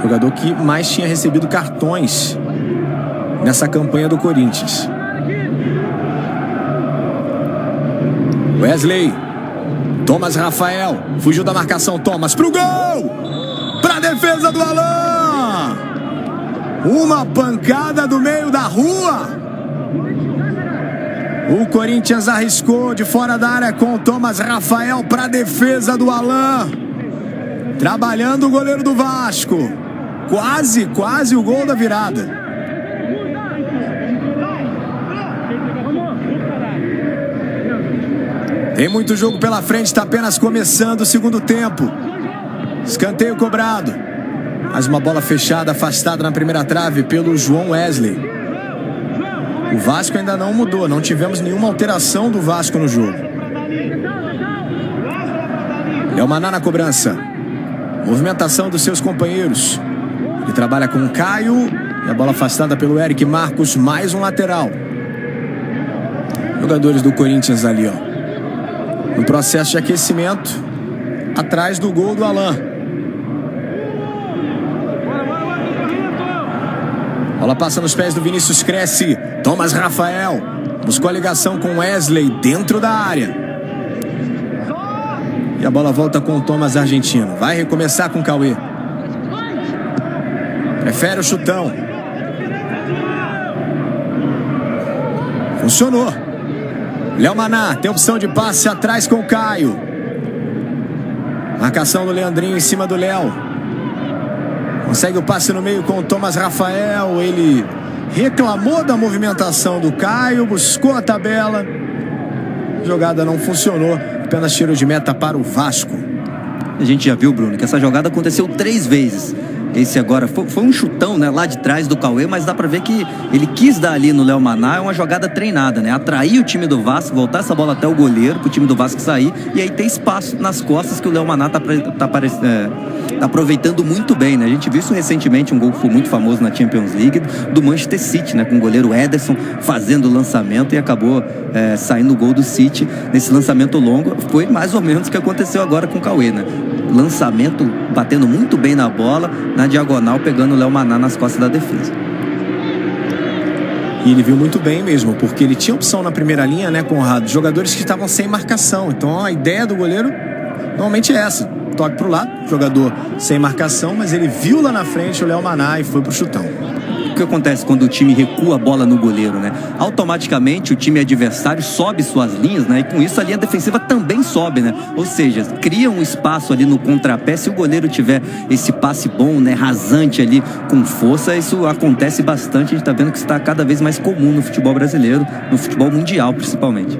[SPEAKER 2] jogador que mais tinha recebido cartões nessa campanha do Corinthians. Wesley, Thomas Rafael, fugiu da marcação, Thomas pro gol! Pra defesa do Alain! Uma pancada do meio da rua! O Corinthians arriscou de fora da área com o Thomas Rafael pra defesa do Alain. Trabalhando o goleiro do Vasco. Quase o gol da virada. Tem muito jogo pela frente, está apenas começando o segundo tempo. Escanteio cobrado. Mais uma bola fechada, afastada na primeira trave pelo João Wesley. O Vasco ainda não mudou, não tivemos nenhuma alteração do Vasco no jogo. Léo Maná na cobrança. Movimentação dos seus companheiros. Ele trabalha com o Caio. E a bola afastada pelo Eric Marcos, mais um lateral. Jogadores do Corinthians ali, ó. No processo de aquecimento, atrás do gol do Alain. Bola passa nos pés do Vinícius Cresce. Thomas Rafael buscou a ligação com Wesley dentro da área. E a bola volta com o Thomas argentino. Vai recomeçar com o Cauê. Prefere o chutão. Funcionou. Léo Maná tem opção de passe atrás com o Caio. Marcação do Leandrinho em cima do Léo. Consegue o passe no meio com o Thomas Rafael. Ele reclamou da movimentação do Caio, buscou a tabela. A jogada não funcionou. Apenas tiro de meta para o Vasco.
[SPEAKER 1] A gente já viu, Bruno, que essa jogada aconteceu 3 vezes. Esse agora foi um chutão, né, lá de trás do Cauê, mas dá pra ver que ele quis dar ali no Léo Maná. É uma jogada treinada, né? Atrair o time do Vasco, voltar essa bola até o goleiro, pro time do Vasco sair, e aí tem espaço nas costas que o Léo Maná tá aproveitando muito bem, né? A gente viu isso recentemente, um gol que foi muito famoso na Champions League, do Manchester City, né? Com o goleiro Ederson fazendo o lançamento e acabou saindo o gol do City nesse lançamento longo. Foi mais ou menos o que aconteceu agora com o Cauê, né? Lançamento, batendo muito bem na bola, na diagonal, pegando o Léo Maná nas costas da defesa.
[SPEAKER 2] E ele viu muito bem mesmo, porque ele tinha opção na primeira linha, né, Conrado? Jogadores que estavam sem marcação. Então a ideia do goleiro normalmente é essa. Toque pro lado, jogador sem marcação, mas ele viu lá na frente o Léo Maná e foi pro chutão.
[SPEAKER 1] O que acontece quando o time recua a bola no goleiro, né? Automaticamente o time adversário sobe suas linhas, né? E com isso a linha defensiva também sobe, né? Ou seja, cria um espaço ali no contrapé. Se o goleiro tiver esse passe bom, né? Rasante ali, com força, isso acontece bastante. A gente tá vendo que está cada vez mais comum no futebol brasileiro, no futebol mundial principalmente.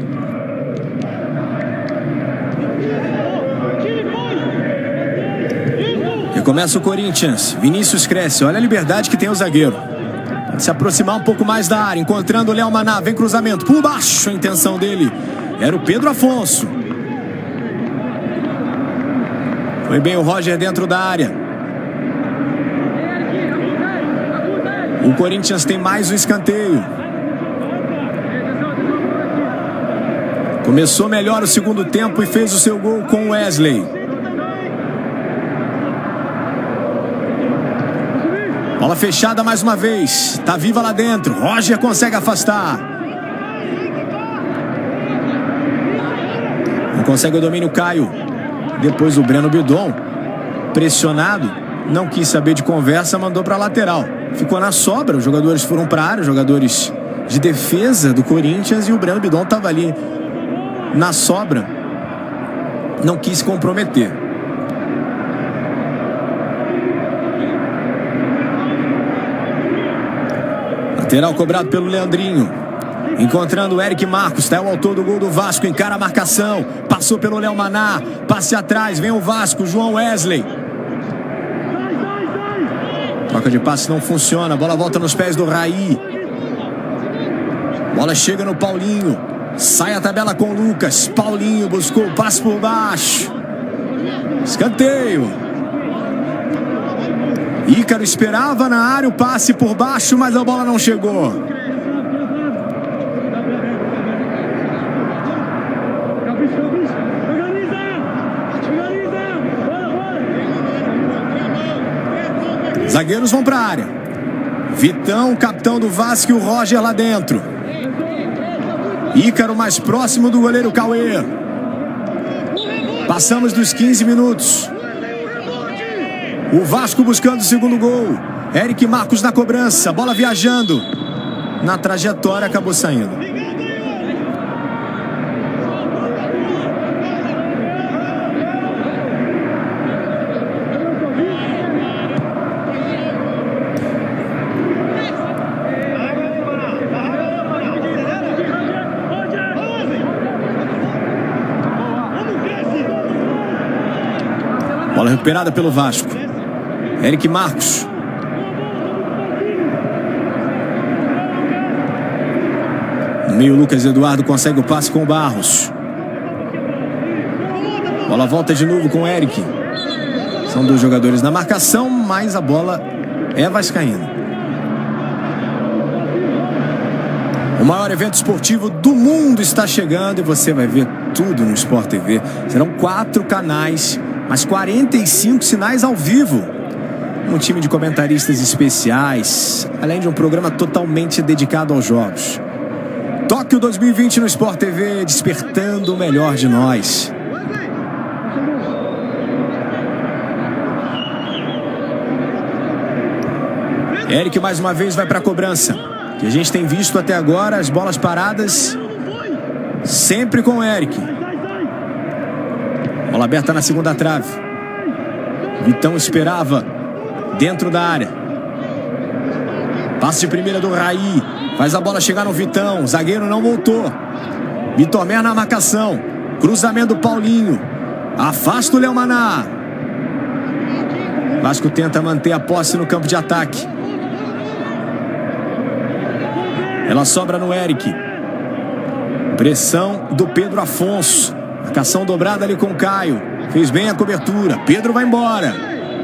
[SPEAKER 2] Começa o Corinthians. Vinícius Cresce. Olha a liberdade que tem o zagueiro. Pode se aproximar um pouco mais da área. Encontrando o Léo Maná. Vem cruzamento. Por baixo a intenção dele. Era o Pedro Afonso. Foi bem o Roger dentro da área. O Corinthians tem mais um escanteio. Começou melhor o segundo tempo e fez o seu gol com o Wesley. Bola fechada mais uma vez. Tá viva lá dentro. Roger consegue afastar. Não consegue o domínio, Caio. Depois o Breno Bidon, pressionado, não quis saber de conversa, mandou para lateral. Ficou na sobra. Os jogadores foram para a área, jogadores de defesa do Corinthians, e o Breno Bidon estava ali na sobra. Não quis comprometer. Lateral cobrado pelo Leandrinho. Encontrando o Eric Marcos. Está o autor do gol do Vasco. Encara a marcação. Passou pelo Léo Maná. Passe atrás. Vem o Vasco. João Wesley. Troca de passe não funciona. A bola volta nos pés do Raí. Bola chega no Paulinho. Sai a tabela com o Lucas. Paulinho buscou o passe por baixo. Escanteio. Ícaro esperava na área o passe por baixo, mas a bola não chegou. vascaínos vão para a área. Vitão, capitão do Vasco, e o Roger lá dentro. Ícaro mais próximo do goleiro Cauê. Passamos dos 15 minutos. O Vasco buscando o segundo gol. Eric Marcos na cobrança. Bola viajando. Na trajetória acabou saindo. Bola recuperada pelo Vasco. Eric Marcos. No meio, Lucas Eduardo consegue o passe com o Barros. Bola volta de novo com o Eric. São dois jogadores na marcação, mas a bola é vascaína. O maior evento esportivo do mundo está chegando e você vai ver tudo no Sport TV. Serão 4 canais, mais 45 sinais ao vivo. Um time de comentaristas especiais, além de um programa totalmente dedicado aos jogos. Tóquio 2020 no Sport TV, despertando o melhor de nós. Eric mais uma vez vai para a cobrança. Que a gente tem visto até agora, as bolas paradas sempre com o Eric. Bola aberta na segunda trave. Vitão esperava dentro da área. Passe de primeira do Raí. Faz a bola chegar no Vitão. O zagueiro não voltou. Vitor Mer na marcação. Cruzamento do Paulinho. Afasta o Léo Maná. Vasco tenta manter a posse no campo de ataque. Ela sobra no Eric. Pressão do Pedro Afonso. Marcação dobrada ali com o Caio. Fez bem a cobertura. Pedro vai embora.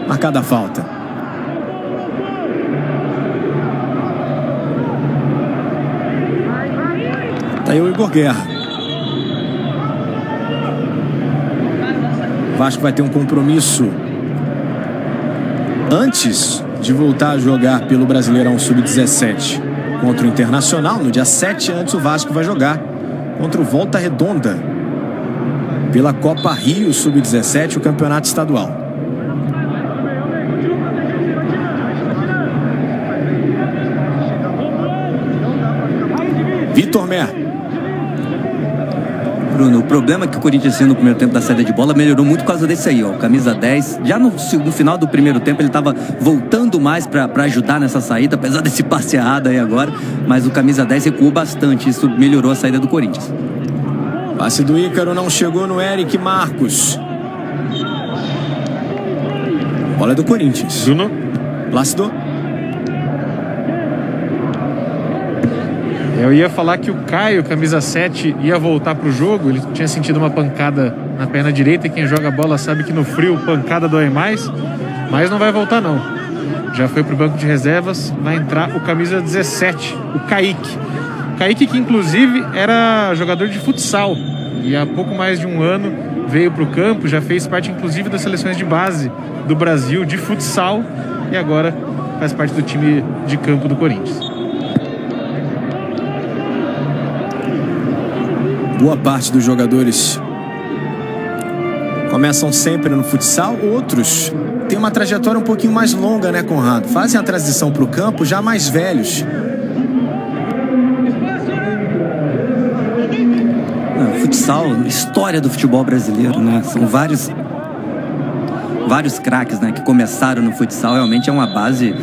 [SPEAKER 2] Marcada a falta. Tá aí o Igor Guerra. Vasco vai ter um compromisso antes de voltar a jogar pelo Brasileirão Sub-17 contra o Internacional. No dia 7, antes o Vasco vai jogar contra o Volta Redonda pela Copa Rio Sub-17, o campeonato estadual. Vitor Mer.
[SPEAKER 1] Bruno, o problema que o Corinthians tinha no primeiro tempo da saída de bola melhorou muito por causa desse aí, ó. Camisa 10. Já no final do primeiro tempo ele estava voltando mais para ajudar nessa saída, apesar desse passe errado aí agora. Mas o camisa 10 recuou bastante. Isso melhorou a saída do Corinthians.
[SPEAKER 2] Passe do Ícaro não chegou no Eric Marcos. Bola do Corinthians.
[SPEAKER 3] Bruno.
[SPEAKER 2] Plácido.
[SPEAKER 3] Eu ia falar que o Caio, camisa 7, ia voltar pro jogo. Ele tinha sentido uma pancada na perna direita. E quem joga bola sabe que no frio pancada dói mais. Mas não vai voltar não. Já foi pro banco de reservas. Vai entrar o camisa 17, o Kaique. Kaique, que inclusive era jogador de futsal. E há pouco mais de um ano veio pro campo. Já fez parte inclusive das seleções de base do Brasil de futsal. E agora faz parte do time de campo do Corinthians.
[SPEAKER 2] Boa parte dos jogadores começam sempre no futsal, outros têm uma trajetória um pouquinho mais longa, né, Conrado? Fazem a transição para o campo já mais velhos.
[SPEAKER 1] Futsal, história do futebol brasileiro, né? São vários craques, né, que começaram no futsal. Realmente é uma base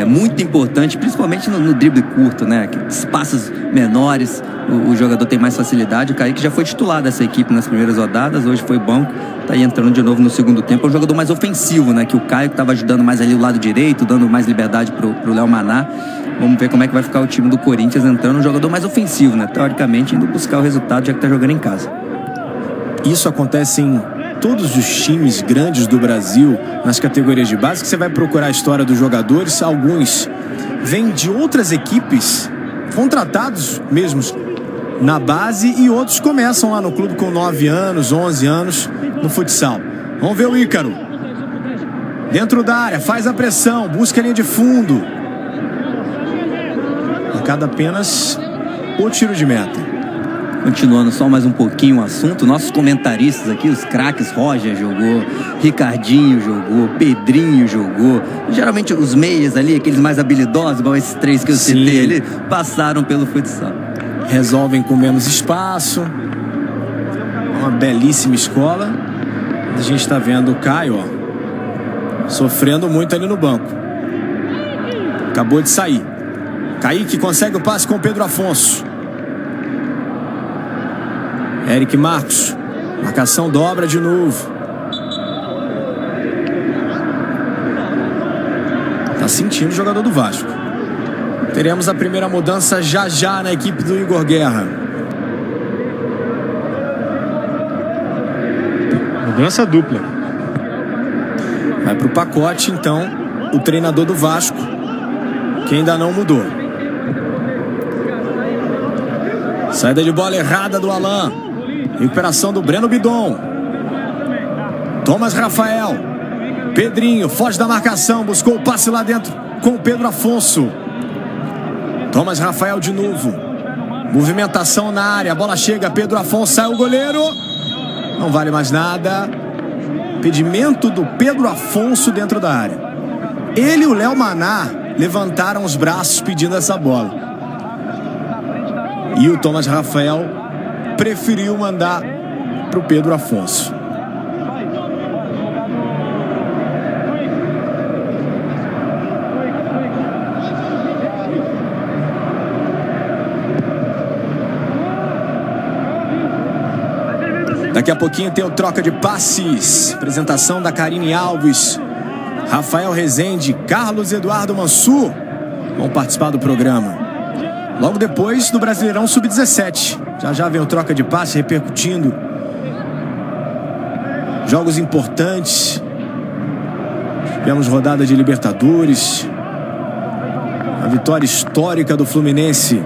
[SPEAKER 1] muito importante, principalmente no drible curto, né? Espaços menores, o jogador tem mais facilidade. O Kaique já foi titular dessa equipe nas primeiras rodadas, hoje foi banco, tá aí entrando de novo no segundo tempo. É um jogador mais ofensivo, né? Que o Caio estava ajudando mais ali o lado direito, dando mais liberdade pro Léo Maná. Vamos ver como é que vai ficar o time do Corinthians entrando um jogador mais ofensivo, né? Teoricamente, indo buscar o resultado, já que tá jogando em casa.
[SPEAKER 2] Isso acontece em todos os times grandes do Brasil, nas categorias de base, que você vai procurar a história dos jogadores. Alguns vêm de outras equipes, contratados mesmos na base, e outros começam lá no clube com 9 anos, 11 anos no futsal. Vamos ver o Ícaro. Dentro da área, faz a pressão, busca a linha de fundo. Marcado apenas o tiro de meta.
[SPEAKER 1] Continuando só mais um pouquinho o assunto, nossos comentaristas aqui, os craques, Roger jogou, Ricardinho jogou, Pedrinho jogou. Geralmente os meias ali, aqueles mais habilidosos, igual esses 3 que eu citei ali, passaram pelo futsal.
[SPEAKER 2] Resolvem com menos espaço. Uma belíssima escola. A gente está vendo o Caio, ó, sofrendo muito ali no banco. Acabou de sair. Kaique consegue o passe com o Pedro Afonso. Eric Marcos. Marcação dobra de novo. Tá sentindo o jogador do Vasco. Teremos a primeira mudança já na equipe do Igor Guerra.
[SPEAKER 3] Mudança dupla.
[SPEAKER 2] Vai pro pacote, então, o treinador do Vasco, que ainda não mudou. Saída de bola errada do Alain. Recuperação do Breno Bidon. Thomas Rafael. Pedrinho foge da marcação. Buscou o passe lá dentro com o Pedro Afonso. Thomas Rafael de novo. Movimentação na área. A bola chega. Pedro Afonso. Sai o goleiro. Não vale mais nada. Impedimento do Pedro Afonso dentro da área. Ele e o Léo Maná levantaram os braços pedindo essa bola. E o Thomas Rafael preferiu mandar para o Pedro Afonso. Daqui a pouquinho tem o troca de passes. Apresentação da Karine Alves, Rafael Rezende, Carlos Eduardo Mansur vão participar do programa. Logo depois do Brasileirão Sub-17. Já vem o troca de passe repercutindo. Jogos importantes. Tivemos rodada de Libertadores. A vitória histórica do Fluminense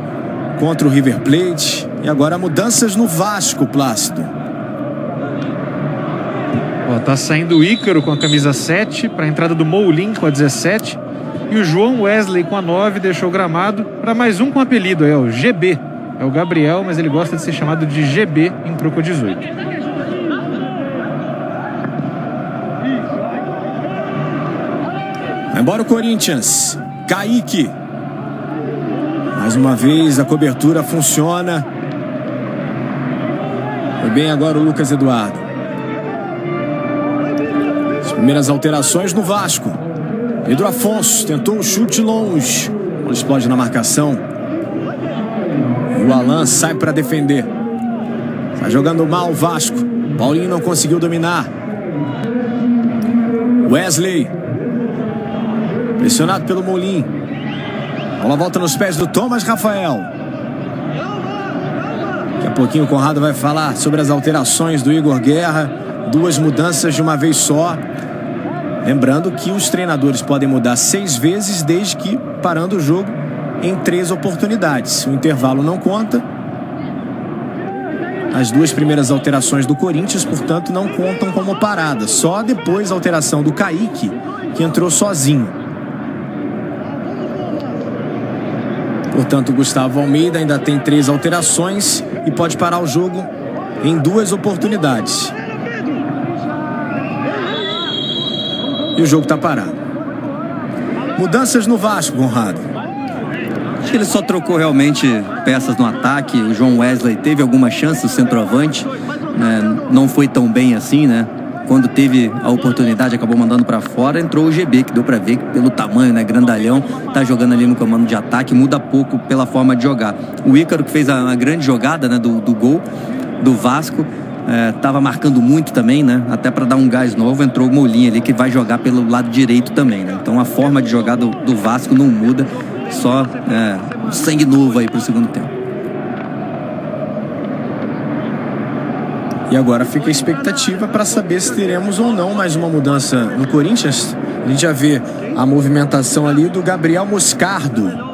[SPEAKER 2] contra o River Plate. E agora mudanças no Vasco, Plácido.
[SPEAKER 3] Tá saindo o Ícaro com a camisa 7 para a entrada do Moulin com a 17. E o João Wesley com a 9 deixou o gramado para mais um com apelido, é o GB. É o Gabriel, mas ele gosta de ser chamado de GB em Proco 18.
[SPEAKER 2] Vai embora o Corinthians. Kaique. Mais uma vez a cobertura funciona. Foi bem agora o Lucas Eduardo. As primeiras alterações no Vasco. Pedro Afonso tentou o chute longe. Ele explode na marcação. E o Alain sai para defender. Está jogando mal o Vasco. Paulinho não conseguiu dominar. Wesley. Pressionado pelo Moulin. Bola volta nos pés do Thomas Rafael. Daqui a pouquinho o Conrado vai falar sobre as alterações do Igor Guerra. 2 mudanças de uma vez só. Lembrando que os treinadores podem mudar 6 vezes, desde que parando o jogo em 3 oportunidades. O intervalo não conta. As 2 primeiras alterações do Corinthians, portanto, não contam como parada. Só depois a alteração do Kaique, que entrou sozinho. Portanto, o Gustavo Almeida ainda tem 3 alterações e pode parar o jogo em 2 oportunidades. E o jogo está parado. Mudanças no Vasco, Conrado.
[SPEAKER 1] Acho que ele só trocou realmente peças no ataque. O João Wesley teve alguma chance, o centroavante, né? Não foi tão bem assim, né? Quando teve a oportunidade, acabou mandando para fora. Entrou o GB, que deu para ver que pelo tamanho, né? Grandalhão, tá jogando ali no comando de ataque. Muda pouco pela forma de jogar. O Ícaro, que fez a grande jogada, né? Do gol do Vasco. Tava marcando muito também, né? Até para dar um gás novo, entrou o Moulin ali, que vai jogar pelo lado direito também, né? Então a forma de jogar do Vasco não muda, só sangue novo aí pro segundo tempo.
[SPEAKER 2] E agora fica a expectativa para saber se teremos ou não mais uma mudança no Corinthians. A gente já vê a movimentação ali do Gabriel Moscardo.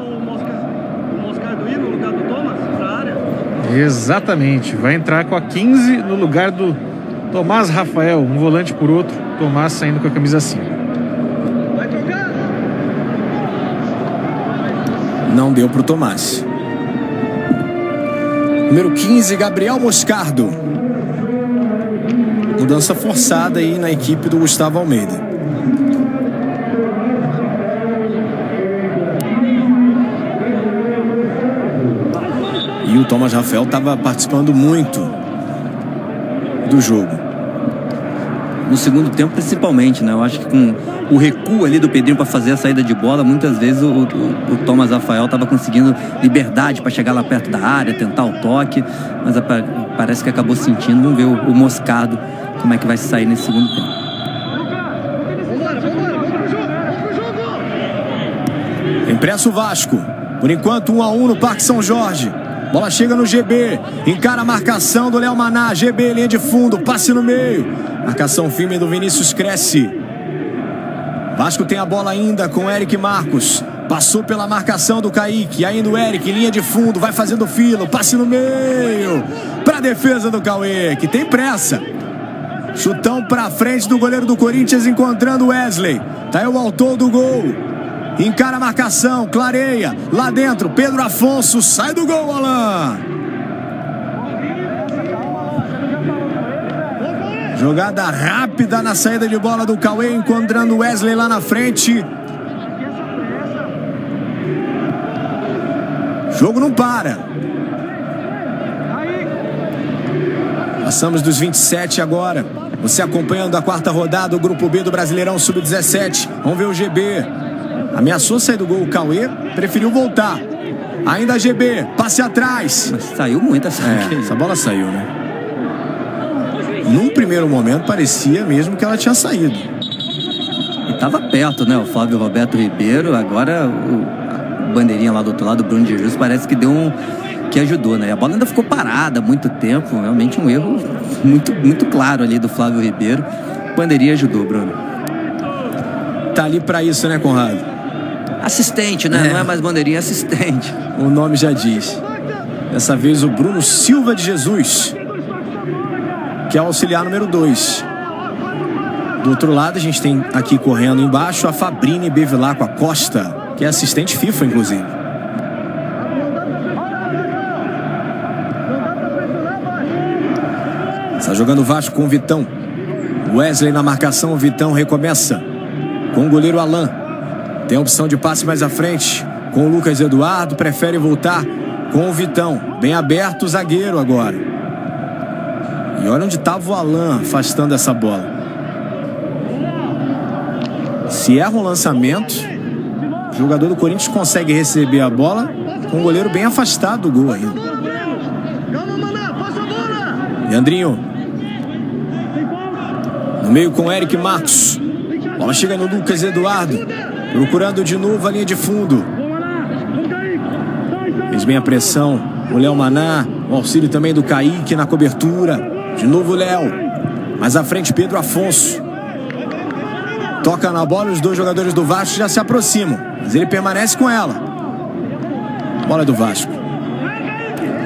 [SPEAKER 3] Exatamente, vai entrar com a 15 no lugar do Tomás Rafael, um volante por outro. Tomás saindo com a camisa 5.
[SPEAKER 2] deu para o Tomás. Número 15, Gabriel Moscardo. Mudança forçada aí na equipe do Gustavo Almeida. E o Thomas Rafael estava participando muito do jogo.
[SPEAKER 1] No segundo tempo, principalmente, né? Eu acho que com o recuo ali do Pedrinho para fazer a saída de bola, muitas vezes o Thomas Rafael estava conseguindo liberdade para chegar lá perto da área, tentar o toque, mas parece que acabou sentindo. Vamos ver o Moscardo, como é que vai sair nesse segundo tempo.
[SPEAKER 2] Impresso o Vasco. Por enquanto, 1-1 no Parque São Jorge. Bola chega no GB. Encara a marcação do Léo Maná. GB, linha de fundo, passe no meio. Marcação firme do Vinícius Cresce. Vasco tem a bola ainda com Eric Marcos. Passou pela marcação do Kaique. Ainda o Eric, linha de fundo, vai fazendo fila. Passe no meio. Para a defesa do Cauê, que tem pressa. Chutão para frente do goleiro do Corinthians, encontrando o Wesley. Tá aí o autor do gol. Encara a marcação, clareia. Lá dentro, Pedro Afonso. Sai do gol, Alan. Jogada rápida na saída de bola do Cauê, encontrando o Wesley lá na frente. Jogo não para. Passamos dos 27 agora. Você acompanhando a quarta rodada do Grupo B do Brasileirão Sub-17. Vamos ver o GB. Ameaçou sair do gol o Cauê, preferiu voltar. Ainda GB, passe atrás.
[SPEAKER 1] Mas saiu muito essa
[SPEAKER 2] bola saiu, né? Num primeiro momento parecia mesmo que ela tinha saído.
[SPEAKER 1] E tava perto, né? O Flávio Roberto Ribeiro. Agora o bandeirinha lá do outro lado, o Bruno de Jesus, parece que deu que ajudou, né? A bola ainda ficou parada há muito tempo. Realmente um erro muito claro ali do Flávio Ribeiro. Bandeirinha ajudou, Bruno.
[SPEAKER 2] Tá ali pra isso, né, Conrado?
[SPEAKER 1] Assistente, né? Não é mais bandeirinha, é assistente.
[SPEAKER 2] O nome já diz. Dessa vez o Bruno Silva de Jesus, que é o auxiliar número 2. Do outro lado, a gente tem aqui correndo embaixo a Fabrini Bevilacqua Costa, que é assistente FIFA, inclusive. Está jogando o Vasco com o Vitão. Wesley na marcação, o Vitão recomeça com o goleiro Alan. Tem a opção de passe mais à frente com o Lucas Eduardo, prefere voltar com o Vitão. Bem aberto o zagueiro agora. E olha onde estava o Alan afastando essa bola. Se erra um lançamento, o jogador do Corinthians consegue receber a bola com o goleiro bem afastado do gol ainda. Leandrinho. No meio com Eric Marcos. Bola chega no Lucas Eduardo. Procurando de novo a linha de fundo. Fez bem a pressão o Léo Maná. O auxílio também do Kaique na cobertura. De novo o Léo. Mais à frente Pedro Afonso. Toca na bola, os dois jogadores do Vasco já se aproximam. Mas ele permanece com ela. Bola do Vasco.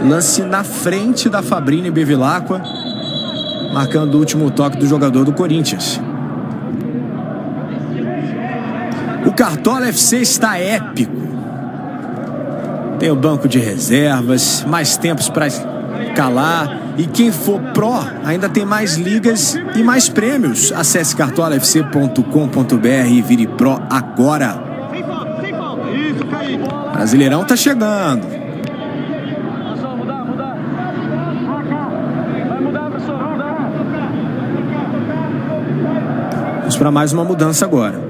[SPEAKER 2] Lance na frente da Fabrini Bevilacqua. Marcando o último toque do jogador do Corinthians. O Cartola FC está épico. Tem o banco de reservas, mais tempos para escalar. E quem for pró, ainda tem mais ligas e mais prêmios. Acesse cartolafc.com.br e vire pró agora. Brasileirão tá chegando. Vamos para mais uma mudança agora.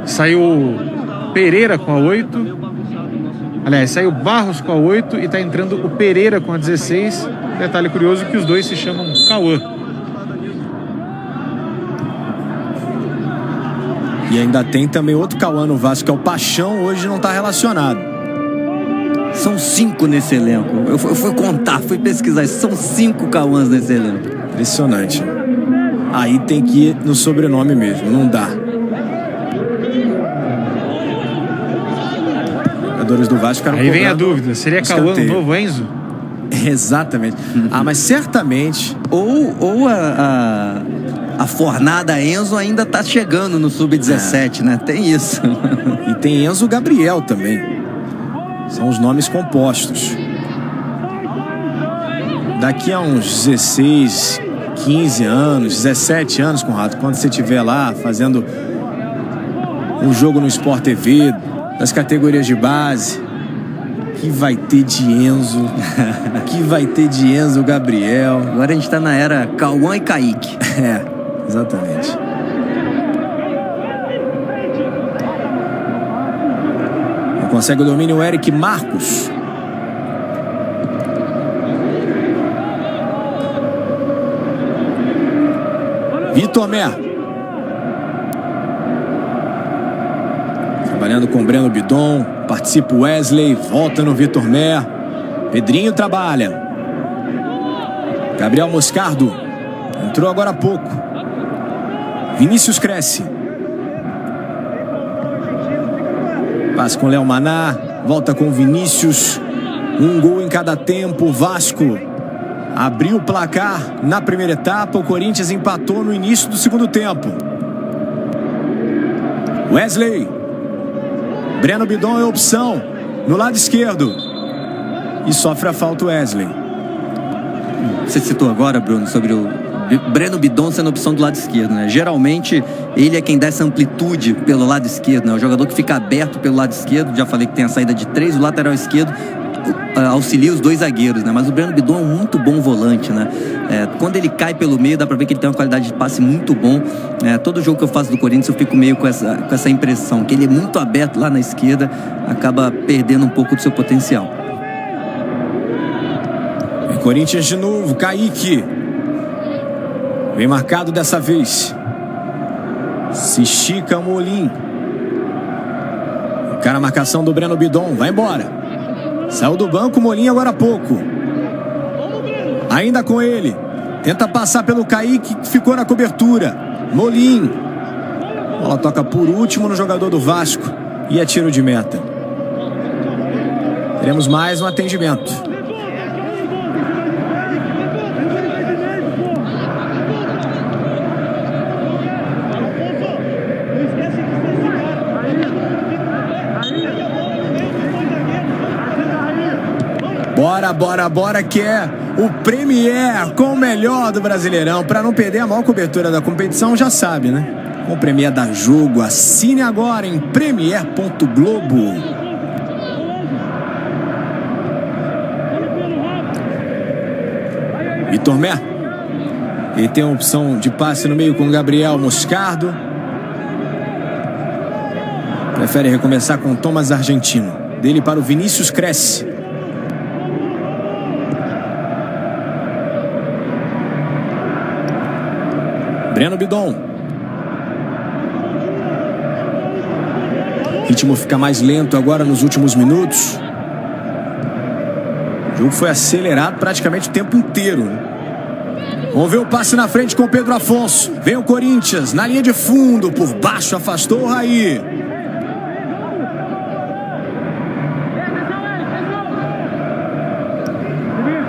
[SPEAKER 3] Saiu Pereira com a 8. Aliás, saiu Barros com a 8 e tá entrando o Pereira com a 16. Detalhe curioso que os dois se chamam Cauã.
[SPEAKER 2] E ainda tem também outro Cauã no Vasco, que é o Paixão, hoje não tá relacionado.
[SPEAKER 1] São 5 nesse elenco. Eu fui contar, fui pesquisar. São 5 Cauãs nesse elenco.
[SPEAKER 2] Impressionante. Aí tem que ir no sobrenome mesmo, não dá. Jogadores do Vasco ficaram.
[SPEAKER 3] Aí vem a dúvida, seria Cauã o novo Enzo?
[SPEAKER 2] Exatamente. Mas certamente.
[SPEAKER 1] Ou a fornada Enzo ainda tá chegando no Sub-17, né? Tem isso.
[SPEAKER 2] E tem Enzo Gabriel também. São os nomes compostos. Daqui a uns 16, 15 anos, 17 anos, Conrado, quando você estiver lá fazendo um jogo no Sport TV, das categorias de base, que vai ter de Enzo, que vai ter de Enzo Gabriel.
[SPEAKER 1] Agora a gente tá na era Cauã e Kaique.
[SPEAKER 2] É, exatamente. Não consegue o domínio o Eric Marcos. Vitor Mé. Trabalhando com o Breno Bidon. Participa o Wesley. Volta no Vitor Mé. Pedrinho trabalha. Gabriel Moscardo. Entrou agora há pouco. Vinícius cresce. Passa com Léo Maná. Volta com Vinícius. Um gol em cada tempo. Vasco abriu o placar na primeira etapa. O Corinthians empatou no início do segundo tempo. Wesley. Breno Bidon é opção no lado esquerdo. E sofre a falta o Wesley.
[SPEAKER 1] Você citou agora, Bruno, sobre o Breno Bidon sendo opção do lado esquerdo, né? Geralmente ele é quem dá essa amplitude pelo lado esquerdo, né? O jogador que fica aberto pelo lado esquerdo. Já falei que tem a saída de 3, o lateral esquerdo auxilia os 2 zagueiros, né? Mas o Breno Bidon é um muito bom volante, né? Quando ele cai pelo meio, dá pra ver que ele tem uma qualidade de passe muito bom. Todo jogo que eu faço do Corinthians, eu fico meio com essa impressão, que ele é muito aberto lá na esquerda, acaba perdendo um pouco do seu potencial.
[SPEAKER 2] Vem Corinthians de novo, Kaique. Vem marcado dessa vez. Se estica o Molim. Cara, a marcação do Breno Bidon, vai embora. Saiu do banco o Molim agora há pouco. Ainda com ele. Tenta passar pelo Kaique, que ficou na cobertura. Molim. Bola toca por último no jogador do Vasco. E é tiro de meta. Teremos mais um atendimento. Bora, que é o Premier com o melhor do Brasileirão. Para não perder a maior cobertura da competição, já sabe, né? Com o Premier dá jogo. Assine agora em premier.globo. Vitor Mé. Ele tem a opção de passe no meio com o Gabriel Moscardo. Prefere recomeçar com o Thomas Argentino. Dele para o Vinícius Cresce. Breno Bidon. O ritmo fica mais lento agora nos últimos minutos. O jogo foi acelerado praticamente o tempo inteiro. Vamos ver o passe na frente com o Pedro Afonso. Vem o Corinthians na linha de fundo. Por baixo afastou o Raí.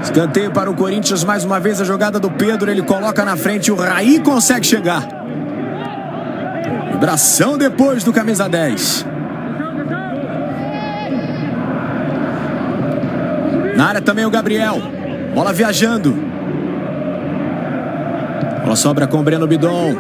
[SPEAKER 2] Escanteio para o Corinthians, mais uma vez a jogada do Pedro, ele coloca na frente, o Raí consegue chegar. Vibração depois do camisa 10. Na área também o Gabriel, bola viajando. Bola sobra com o Breno Bidon.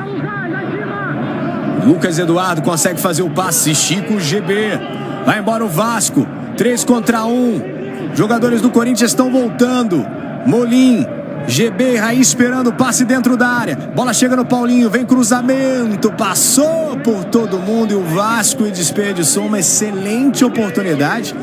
[SPEAKER 2] Lucas Eduardo consegue fazer o passe, Chico GB. Vai embora o Vasco, 3 contra 1. Jogadores do Corinthians estão voltando. Molim, GB, Raí esperando o passe dentro da área. Bola chega no Paulinho, vem cruzamento. Passou por todo mundo e o Vasco desperdiçou uma excelente oportunidade.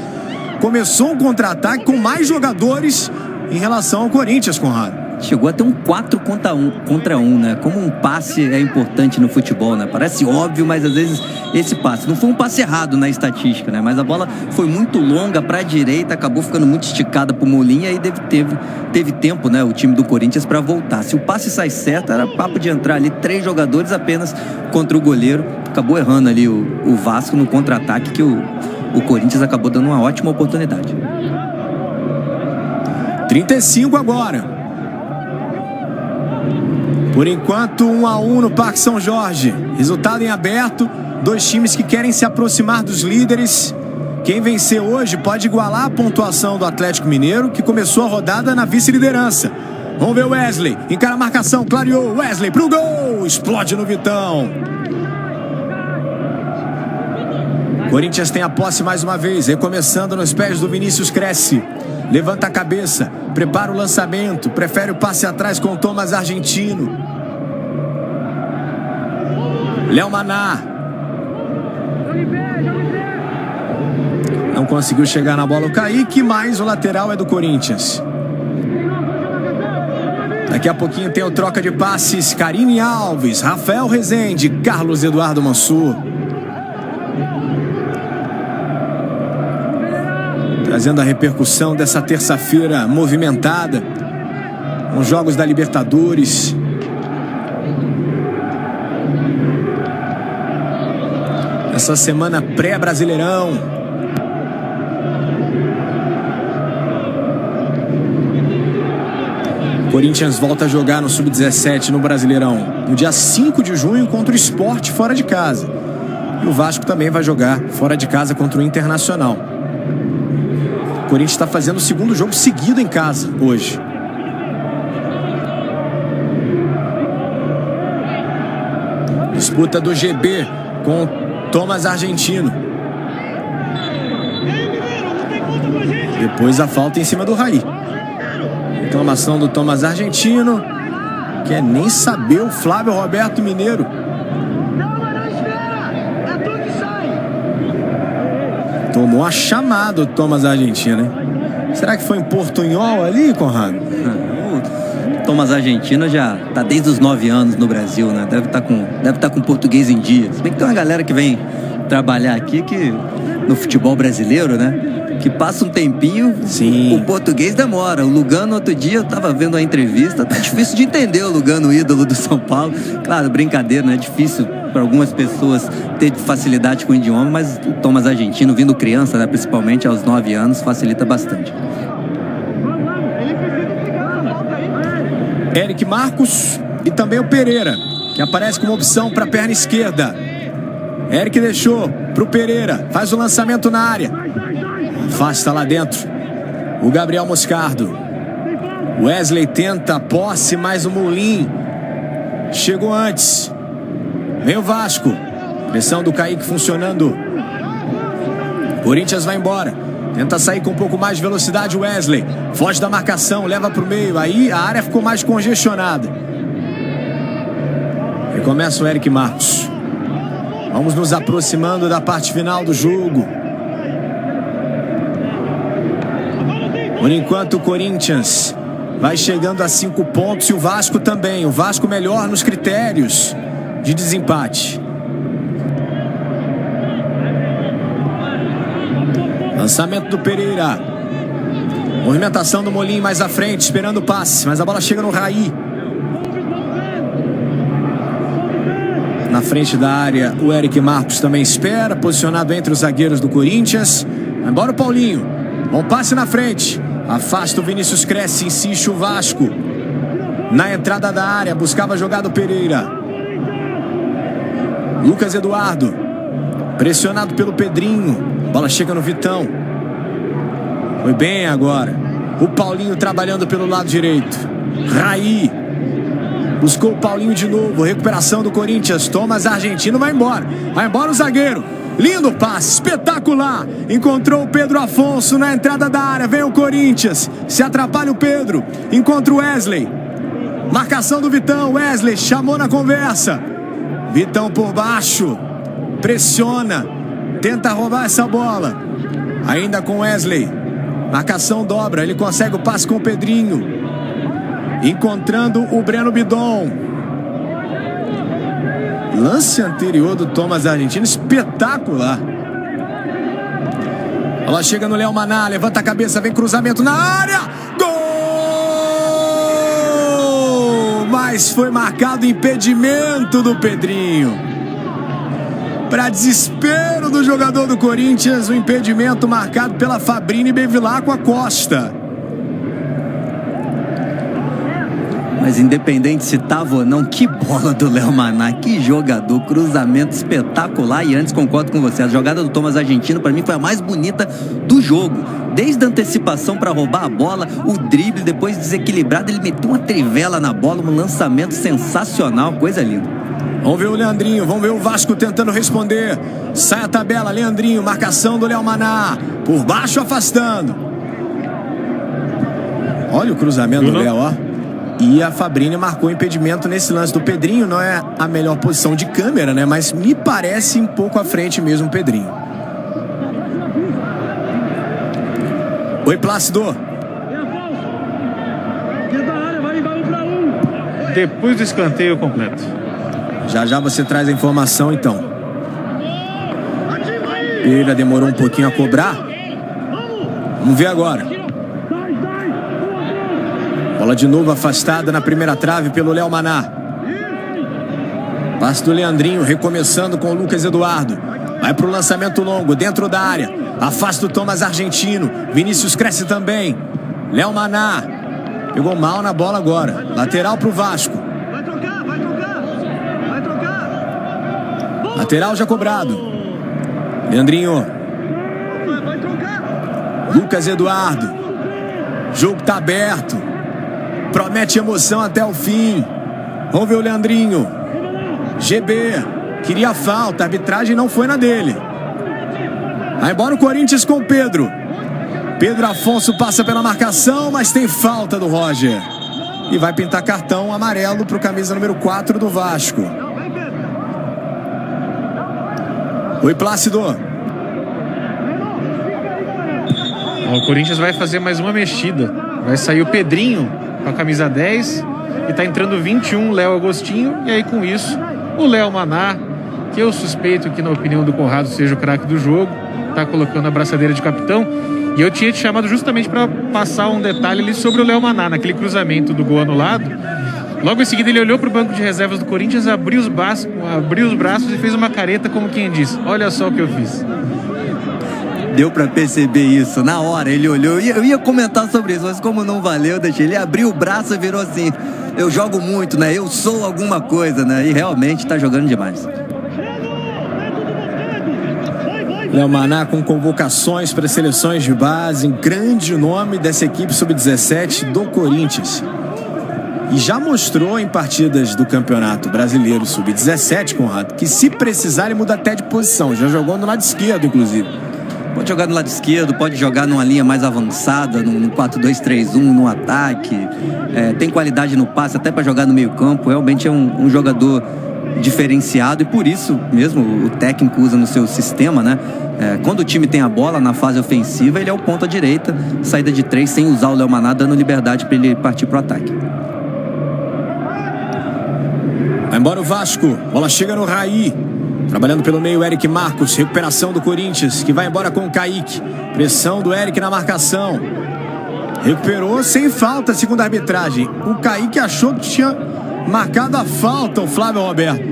[SPEAKER 2] Começou um contra-ataque com mais jogadores em relação ao Corinthians, Conrado.
[SPEAKER 1] Chegou a ter um 4 contra 1, né? Como um passe é importante no futebol, né? Parece óbvio, mas às vezes esse passe não foi um passe errado na estatística, né? Mas a bola foi muito longa para a direita, acabou ficando muito esticada pro Molim, e aí teve tempo, né? O time do Corinthians para voltar. Se o passe sai certo, era papo de entrar ali 3 jogadores apenas contra o goleiro. Acabou errando ali o Vasco no contra-ataque, que o Corinthians acabou dando uma ótima oportunidade. 35 agora.
[SPEAKER 2] Por enquanto, 1-1 no Parque São Jorge. Resultado em aberto. Dois times que querem se aproximar dos líderes. Quem vencer hoje pode igualar a pontuação do Atlético Mineiro, que começou a rodada na vice-liderança. Vamos ver o Wesley. Encara a marcação, clareou. Wesley pro gol. Explode no Vitão. Corinthians tem a posse mais uma vez. Recomeçando nos pés do Vinícius Cresce. Levanta a cabeça. Prepara o lançamento. Prefere o passe atrás com o Thomas Argentino. Léo Maná. Não conseguiu chegar na bola o Kaique, mas o lateral é do Corinthians. Daqui a pouquinho tem o troca de passes. Karine Alves, Rafael Rezende, Carlos Eduardo Mansur. Trazendo a repercussão dessa terça-feira movimentada, com jogos da Libertadores. Essa semana pré-Brasileirão. Corinthians volta a jogar no Sub-17 no Brasileirão no dia 5 de junho contra o Sport fora de casa. E o Vasco também vai jogar fora de casa contra o Internacional. O Corinthians está fazendo o segundo jogo seguido em casa hoje. Disputa do GB com Thomas Argentino. Depois a falta em cima do Raí. Reclamação do Thomas Argentino. Quer nem saber o Flávio Roberto Mineiro. Tomou a chamada o Thomas Argentino, hein? Será que foi em Portunhol ali, Conrado?
[SPEAKER 1] O Thomas Argentino já tá desde os 9 anos no Brasil, né? Deve tá com português em dia. Se bem que tem uma galera que vem trabalhar aqui que no futebol brasileiro, né? Que passa um tempinho, sim, o português demora. O Lugano, outro dia, eu tava vendo a entrevista, tá difícil de entender o Lugano, o ídolo do São Paulo. Claro, brincadeira, né? É difícil para algumas pessoas ter facilidade com o idioma, mas o Thomas Argentino, vindo criança, né, principalmente aos 9 anos, facilita bastante.
[SPEAKER 2] Eric Marcos e também o Pereira, que aparece como opção para a perna esquerda. Eric deixou pro Pereira, faz o lançamento na área. Afasta lá dentro o Gabriel Moscardo. Wesley tenta a posse, mas o Moulin chegou antes. Vem o Vasco. Pressão do Kaique funcionando. Corinthians vai embora. Tenta sair com um pouco mais de velocidade o Wesley. Foge da marcação, leva pro meio. Aí a área ficou mais congestionada. Recomeça o Eric Marcos. Vamos nos aproximando da parte final do jogo. Por enquanto o Corinthians vai chegando a 5 pontos e o Vasco também. O Vasco melhor nos critérios de desempate. Lançamento do Pereira. Movimentação do Molim mais à frente, esperando o passe. Mas a bola chega no Raí. Na frente da área, o Eric Marcos também espera, posicionado entre os zagueiros do Corinthians. Vai embora o Paulinho. Bom passe na frente. Afasta o Vinícius Cresce, insiste o Vasco. Na entrada da área, buscava a jogada do Pereira. Lucas Eduardo. Pressionado pelo Pedrinho. Bola chega no Vitão. Foi bem agora. O Paulinho trabalhando pelo lado direito. Raí. Buscou o Paulinho de novo. Recuperação do Corinthians. Thomas Argentino vai embora. Vai embora o zagueiro. Lindo passe, espetacular. Encontrou o Pedro Afonso na entrada da área. Vem o Corinthians. Se atrapalha o Pedro. Encontra o Wesley. Marcação do Vitão. Wesley chamou na conversa. Vitão por baixo. Pressiona. Tenta roubar essa bola. Ainda com Wesley. Marcação dobra. Ele consegue o passe com o Pedrinho. Encontrando o Breno Bidon. Lance anterior do Thomas Argentino, espetacular. Ela chega no Léo Maná, levanta a cabeça, vem cruzamento na área. Gol! Mas foi marcado impedimento do Pedrinho. Para desespero do jogador do Corinthians, o impedimento marcado pela Fabrini Bevilacqua Costa.
[SPEAKER 1] Mas independente se tava ou não, que bola do Léo Maná, que jogador, cruzamento espetacular. E antes, concordo com você, a jogada do Thomas Argentino para mim foi a mais bonita do jogo. Desde a antecipação para roubar a bola, o drible, depois desequilibrado, ele meteu uma trivela na bola, um lançamento sensacional, coisa linda.
[SPEAKER 2] Vamos ver o Leandrinho, vamos ver o Vasco tentando responder. Sai a tabela, Leandrinho, marcação do Léo Maná, por baixo afastando. Olha o cruzamento do Léo, ó. E a Fabrini marcou impedimento nesse lance do Pedrinho. Não é a melhor posição de câmera, né? Mas me parece um pouco à frente mesmo o Pedrinho. Oi, Plácido.
[SPEAKER 3] Depois do escanteio completo.
[SPEAKER 2] Já você traz a informação, então. Pereira demorou um pouquinho a cobrar. Vamos ver agora. Bola de novo afastada na primeira trave pelo Léo Maná. Passe do Leandrinho, recomeçando com o Lucas Eduardo. Vai pro lançamento longo, dentro da área. Afasta o Thomas Argentino. Vinícius cresce também. Léo Maná. Pegou mal na bola agora. Lateral pro Vasco. Lateral já cobrado. Leandrinho. Lucas Eduardo. Jogo tá aberto. Promete emoção até o fim. Vamos ver o Leandrinho. GB. Queria falta. A arbitragem não foi na dele. Vai embora o Corinthians com o Pedro. Pedro Afonso passa pela marcação, mas tem falta do Roger. E vai pintar cartão amarelo para o camisa número 4 do Vasco. Oi, Plácido.
[SPEAKER 3] O Corinthians vai fazer mais uma mexida. Vai sair o Pedrinho com a camisa 10 e tá entrando 21, Léo Agostinho. E aí com isso, o Léo Maná, que eu suspeito que na opinião do Conrado seja o craque do jogo, tá colocando a braçadeira de capitão. E eu tinha te chamado justamente para passar um detalhe ali sobre o Léo Maná, naquele cruzamento do gol anulado. Logo em seguida ele olhou pro banco de reservas do Corinthians, abriu os braços e fez uma careta como quem diz: olha só o que eu fiz.
[SPEAKER 1] Deu pra perceber isso, na hora ele olhou, eu ia comentar sobre isso, mas como não valeu, deixei ele abrir o braço e virou assim: eu jogo muito, né, eu sou alguma coisa, né, e realmente tá jogando demais.
[SPEAKER 2] Léo Maná com convocações para seleções de base, um grande nome dessa equipe sub-17 do Corinthians. E já mostrou em partidas do Campeonato Brasileiro sub-17, Conrado, que se precisar ele muda até de posição, já jogou no lado esquerdo, inclusive.
[SPEAKER 1] Pode jogar no lado esquerdo, pode jogar numa linha mais avançada, no 4-2-3-1, no ataque. Tem qualidade no passe, até para jogar no meio campo. Realmente é um jogador diferenciado e por isso mesmo o técnico usa no seu sistema, né? Quando o time tem a bola na fase ofensiva, ele é o ponta direita, saída de 3 sem usar o Léo Maná, dando liberdade para ele partir pro ataque.
[SPEAKER 2] Vai embora o Vasco, bola chega no Raí. Trabalhando pelo meio, Eric Marcos. Recuperação do Corinthians, que vai embora com o Kaique. Pressão do Eric na marcação. Recuperou sem falta, segundo a arbitragem. O Kaique achou que tinha marcado a falta, o Flávio Roberto.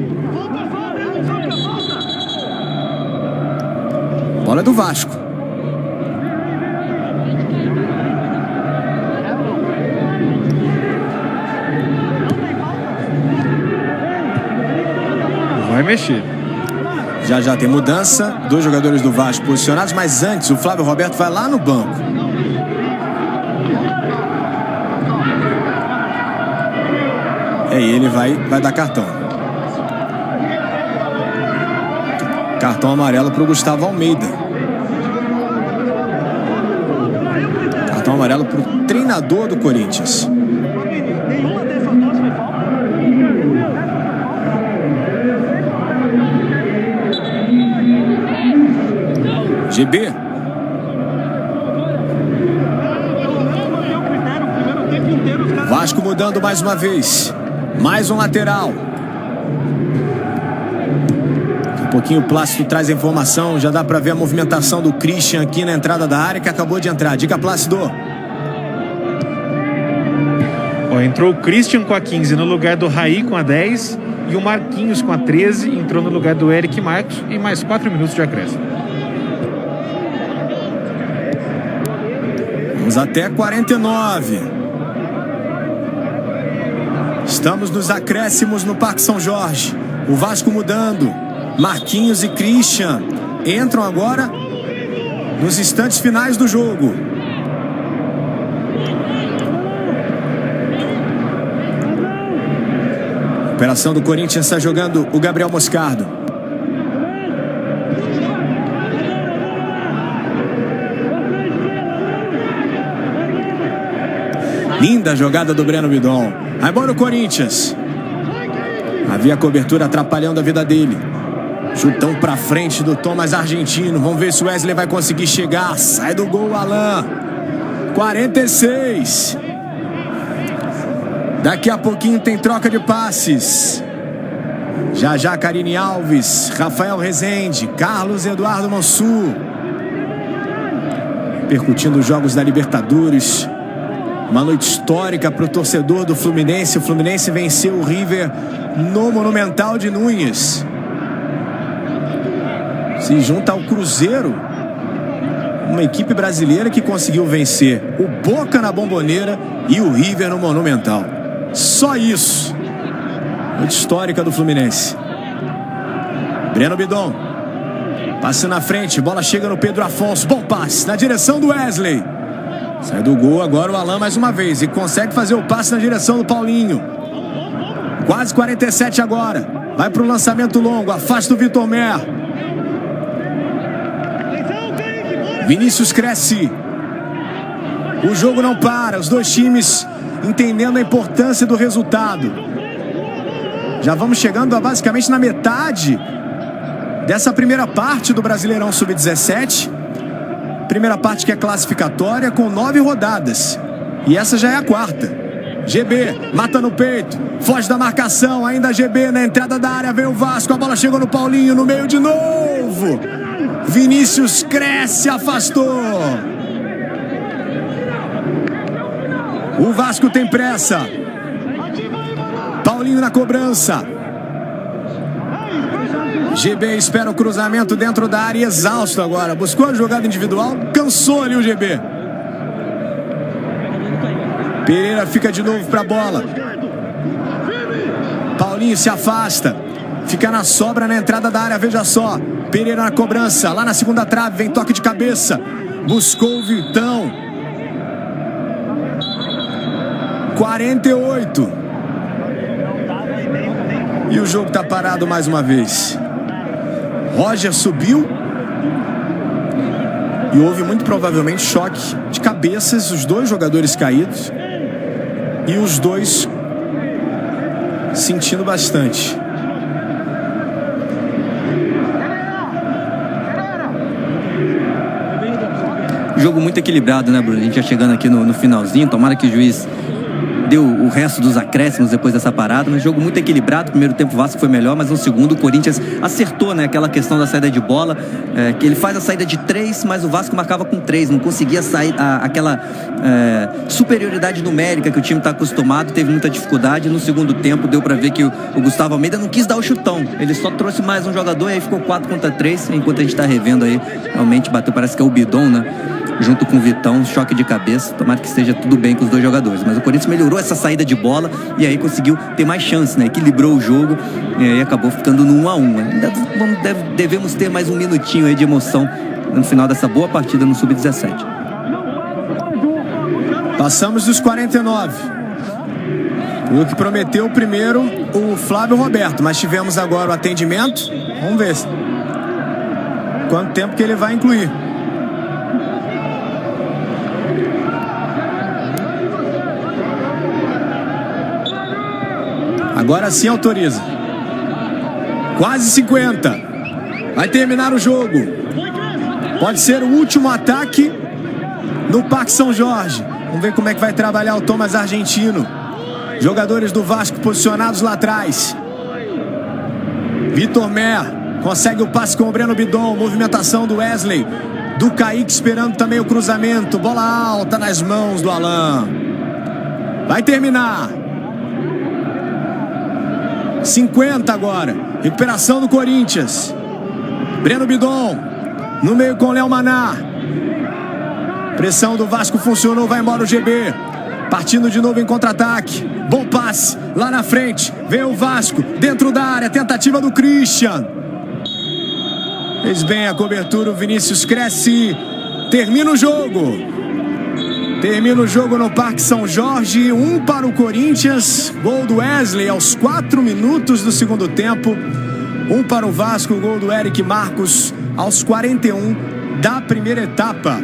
[SPEAKER 2] Bola do Vasco.
[SPEAKER 3] Vai mexer.
[SPEAKER 2] Já tem mudança, 2 jogadores do Vasco posicionados, mas antes o Flávio Roberto vai lá no banco. Ele vai dar cartão. Cartão amarelo para o Gustavo Almeida. Cartão amarelo para o treinador do Corinthians. GB. Vasco mudando mais uma vez. Mais um lateral. Um pouquinho o Plácido traz a informação. Já dá pra ver a movimentação do Christian aqui na entrada da área, que acabou de entrar. Diga, Plácido.
[SPEAKER 3] Entrou o Christian com a 15 no lugar do Raí com a 10 e o Marquinhos com a 13 entrou no lugar do Eric Marcos em mais 4 minutos de acréscimo. Vamos
[SPEAKER 2] até 49. Estamos nos acréscimos no Parque São Jorge. O Vasco mudando. Marquinhos e Christian entram agora nos instantes finais do jogo. Operação do Corinthians, está jogando o Gabriel Moscardo. Linda jogada do Breno Bidon. Vai embora o Corinthians. Havia cobertura atrapalhando a vida dele. Chutão pra frente do Thomas Argentino. Vamos ver se o Wesley vai conseguir chegar. Sai do gol o Alan. 46. Daqui a pouquinho tem troca de passes. Já Karine Alves, Rafael Rezende, Carlos Eduardo Mansur. Percutindo os jogos da Libertadores. Uma noite histórica para o torcedor do Fluminense. O Fluminense venceu o River no Monumental de Núñez. Se junta ao Cruzeiro, uma equipe brasileira que conseguiu vencer o Boca na Bombonera e o River no Monumental. Só isso. Noite histórica do Fluminense. Breno Bidon. Passe na frente, bola chega no Pedro Afonso. Bom passe na direção do Wesley. Sai do gol agora o Alan mais uma vez e consegue fazer o passe na direção do Paulinho. Quase 47 agora. Vai para o lançamento longo, afasta o Vitor Mer. Vinícius cresce. O jogo não para, os dois times entendendo a importância do resultado. Já vamos chegando basicamente na metade dessa primeira parte do Brasileirão Sub-17. Primeira parte que é classificatória com 9 rodadas. E essa já é a quarta. GB, mata no peito, foge da marcação, ainda GB na entrada da área, vem o Vasco, a bola chegou no Paulinho, no meio de novo. Vinícius cresce, afastou. O Vasco tem pressa. Paulinho na cobrança. GB espera o cruzamento dentro da área, exausto agora. Buscou a jogada individual, cansou ali o GB. Pereira fica de novo para a bola. Paulinho se afasta. Fica na sobra na entrada da área, veja só. Pereira na cobrança, lá na segunda trave, vem toque de cabeça. Buscou o Vitão. 48. E o jogo tá parado mais uma vez. Roger subiu. E houve muito provavelmente choque de cabeças, os dois jogadores caídos. E os dois sentindo bastante.
[SPEAKER 1] Jogo muito equilibrado, né, Bruno? A gente já chegando aqui no finalzinho. Tomara que o juiz deu o resto dos acréscimos depois dessa parada, mas jogo muito equilibrado. Primeiro tempo o Vasco foi melhor, mas no segundo o Corinthians acertou, né? Aquela questão da saída de bola, que ele faz a saída de 3, mas o Vasco marcava com 3, não conseguia sair aquela superioridade numérica que o time está acostumado, teve muita dificuldade. No segundo tempo deu para ver que o Gustavo Almeida não quis dar o chutão, ele só trouxe mais um jogador e aí ficou 4 contra 3, enquanto a gente está revendo aí, realmente bateu, parece que é o Bidon, né? Junto com o Vitão, choque de cabeça. Tomara que esteja tudo bem com os dois jogadores. Mas o Corinthians melhorou essa saída de bola e aí conseguiu ter mais chance, né? Equilibrou o jogo e aí acabou ficando no 1-1. Ainda devemos ter mais um minutinho aí de emoção no final dessa boa partida no Sub-17.
[SPEAKER 2] Passamos dos 49. O que prometeu primeiro o Flávio Roberto, mas tivemos agora o atendimento. Vamos ver quanto tempo que ele vai incluir. Agora sim autoriza. Quase 50. Vai terminar o jogo. Pode ser o último ataque no Parque São Jorge. Vamos ver como é que vai trabalhar o Thomas Argentino. Jogadores do Vasco posicionados lá atrás. Vitor Mer consegue o passe com o Breno Bidon. Movimentação do Wesley. Do Kaique esperando também o cruzamento. Bola alta nas mãos do Alan. Vai terminar. 50 agora. Recuperação do Corinthians. Breno Bidon. No meio com Léo Maná. Pressão do Vasco funcionou. Vai embora o GB. Partindo de novo em contra-ataque. Bom passe, lá na frente. Vem o Vasco, dentro da área. Tentativa do Christian. Fez bem a cobertura, o Vinícius cresce. Termina o jogo. Termina o jogo no Parque São Jorge. 1 para o Corinthians. Gol do Wesley aos 4 minutos do segundo tempo. 1 para o Vasco, gol do Eric Marcos aos 41 da primeira etapa.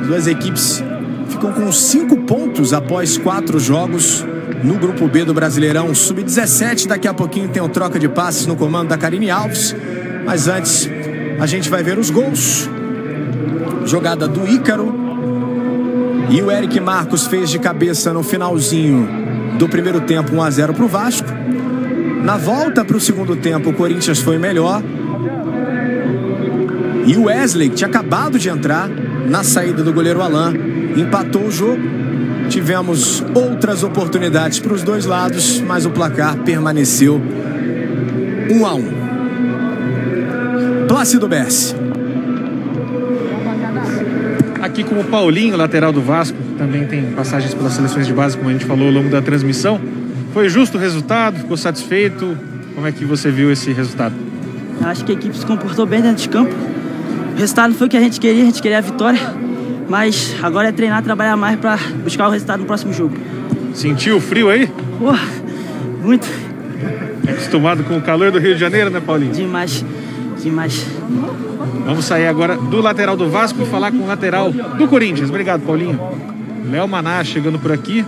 [SPEAKER 2] As duas equipes ficam com 5 pontos após 4 jogos no Grupo B do Brasileirão Sub-17. Daqui a pouquinho tem o troca de passes no comando da Karine Alves. Mas antes, a gente vai ver os gols. Jogada do Ícaro. E o Eric Marcos fez de cabeça no finalzinho do primeiro tempo 1-0 para o Vasco. Na volta para o segundo tempo, o Corinthians foi melhor. E o Wesley, que tinha acabado de entrar na saída do goleiro Alain, empatou o jogo. Tivemos outras oportunidades para os dois lados, mas o placar permaneceu 1-1. Plácido Bessi.
[SPEAKER 3] Aqui com o Paulinho, lateral do Vasco, também tem passagens pelas seleções de base, como a gente falou ao longo da transmissão. Foi justo o resultado? Ficou satisfeito? Como é que você viu esse resultado?
[SPEAKER 5] Eu acho que a equipe se comportou bem dentro de campo. O resultado foi o que a gente queria a vitória. Mas agora é treinar, trabalhar mais para buscar o resultado no próximo jogo.
[SPEAKER 3] Sentiu o frio aí?
[SPEAKER 5] Pô, muito.
[SPEAKER 3] É acostumado com o calor do Rio de Janeiro, né, Paulinho?
[SPEAKER 5] Demais, demais.
[SPEAKER 3] Vamos sair agora do lateral do Vasco e falar com o lateral do Corinthians. Obrigado, Paulinho. Léo Maná chegando por aqui.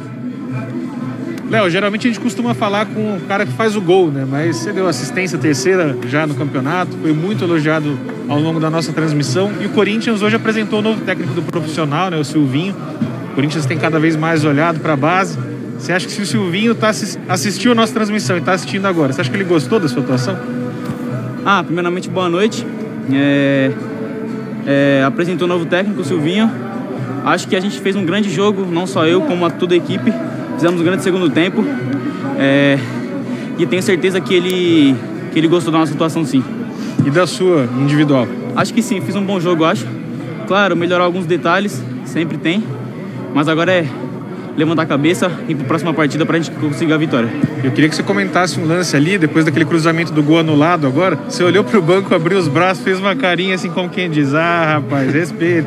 [SPEAKER 3] Léo, geralmente a gente costuma falar com o cara que faz o gol, né? Mas você deu assistência terceira já no campeonato, foi muito elogiado ao longo da nossa transmissão. E o Corinthians hoje apresentou o novo técnico do profissional, né? O Silvinho. O Corinthians tem cada vez mais olhado para a base. Você acha que se o Silvinho assistiu a nossa transmissão e está assistindo agora, você acha que ele gostou da sua atuação?
[SPEAKER 8] Primeiramente, boa noite. Apresentou o novo técnico, o Silvinho. Acho que a gente fez um grande jogo, não só eu, como toda a equipe. Fizemos um grande segundo tempo. E tenho certeza que ele gostou da nossa atuação, sim.
[SPEAKER 3] E da sua individual?
[SPEAKER 8] Acho que sim, fiz um bom jogo, acho. Claro, melhorar alguns detalhes, sempre tem. Mas agora é levantar a cabeça e ir para a próxima partida para a gente conseguir a vitória.
[SPEAKER 3] Eu queria que você comentasse um lance ali, depois daquele cruzamento do gol anulado agora. Você olhou pro banco, abriu os braços, fez uma carinha assim como quem diz: ah, rapaz, respeito.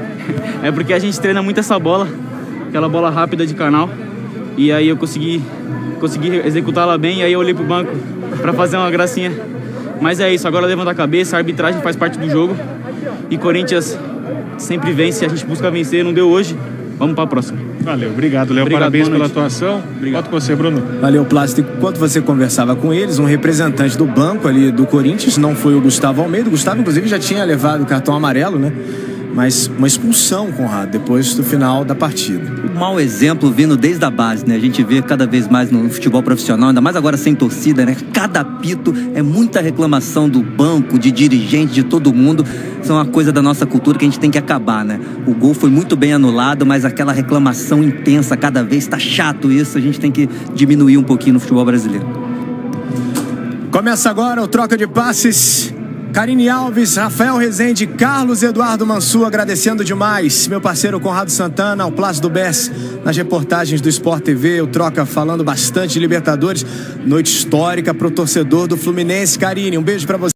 [SPEAKER 8] É porque a gente treina muito essa bola, aquela bola rápida de canal. E aí eu consegui executá-la bem, e aí eu olhei pro banco para fazer uma gracinha. Mas é isso, agora levantar a cabeça, a arbitragem faz parte do jogo. E Corinthians sempre vence, a gente busca vencer, não deu hoje. Vamos para a próxima.
[SPEAKER 3] Valeu, obrigado, Léo. Parabéns pela atuação.
[SPEAKER 8] Obrigado.
[SPEAKER 3] Volto com você, Bruno.
[SPEAKER 2] Valeu, Plástico. Enquanto você conversava com eles, um representante do banco ali do Corinthians, não foi o Gustavo Almeida. O Gustavo, inclusive, já tinha levado o cartão amarelo, né? Mas uma expulsão, Conrado, depois do final da partida.
[SPEAKER 1] Um mau exemplo vindo desde a base, né? A gente vê cada vez mais no futebol profissional, ainda mais agora sem torcida, né? Cada apito é muita reclamação do banco, de dirigente, de todo mundo. Isso é uma coisa da nossa cultura que a gente tem que acabar, né? O gol foi muito bem anulado, mas aquela reclamação intensa cada vez tá chato isso. A gente tem que diminuir um pouquinho no futebol brasileiro.
[SPEAKER 2] Começa agora o troca de passes. Karine Alves, Rafael Rezende, Carlos Eduardo Mansur, agradecendo demais. Meu parceiro Conrado Santana, o Plácido Bessi, nas reportagens do Sport TV, o Troca falando bastante de Libertadores. Noite histórica pro torcedor do Fluminense. Karine, um beijo pra você.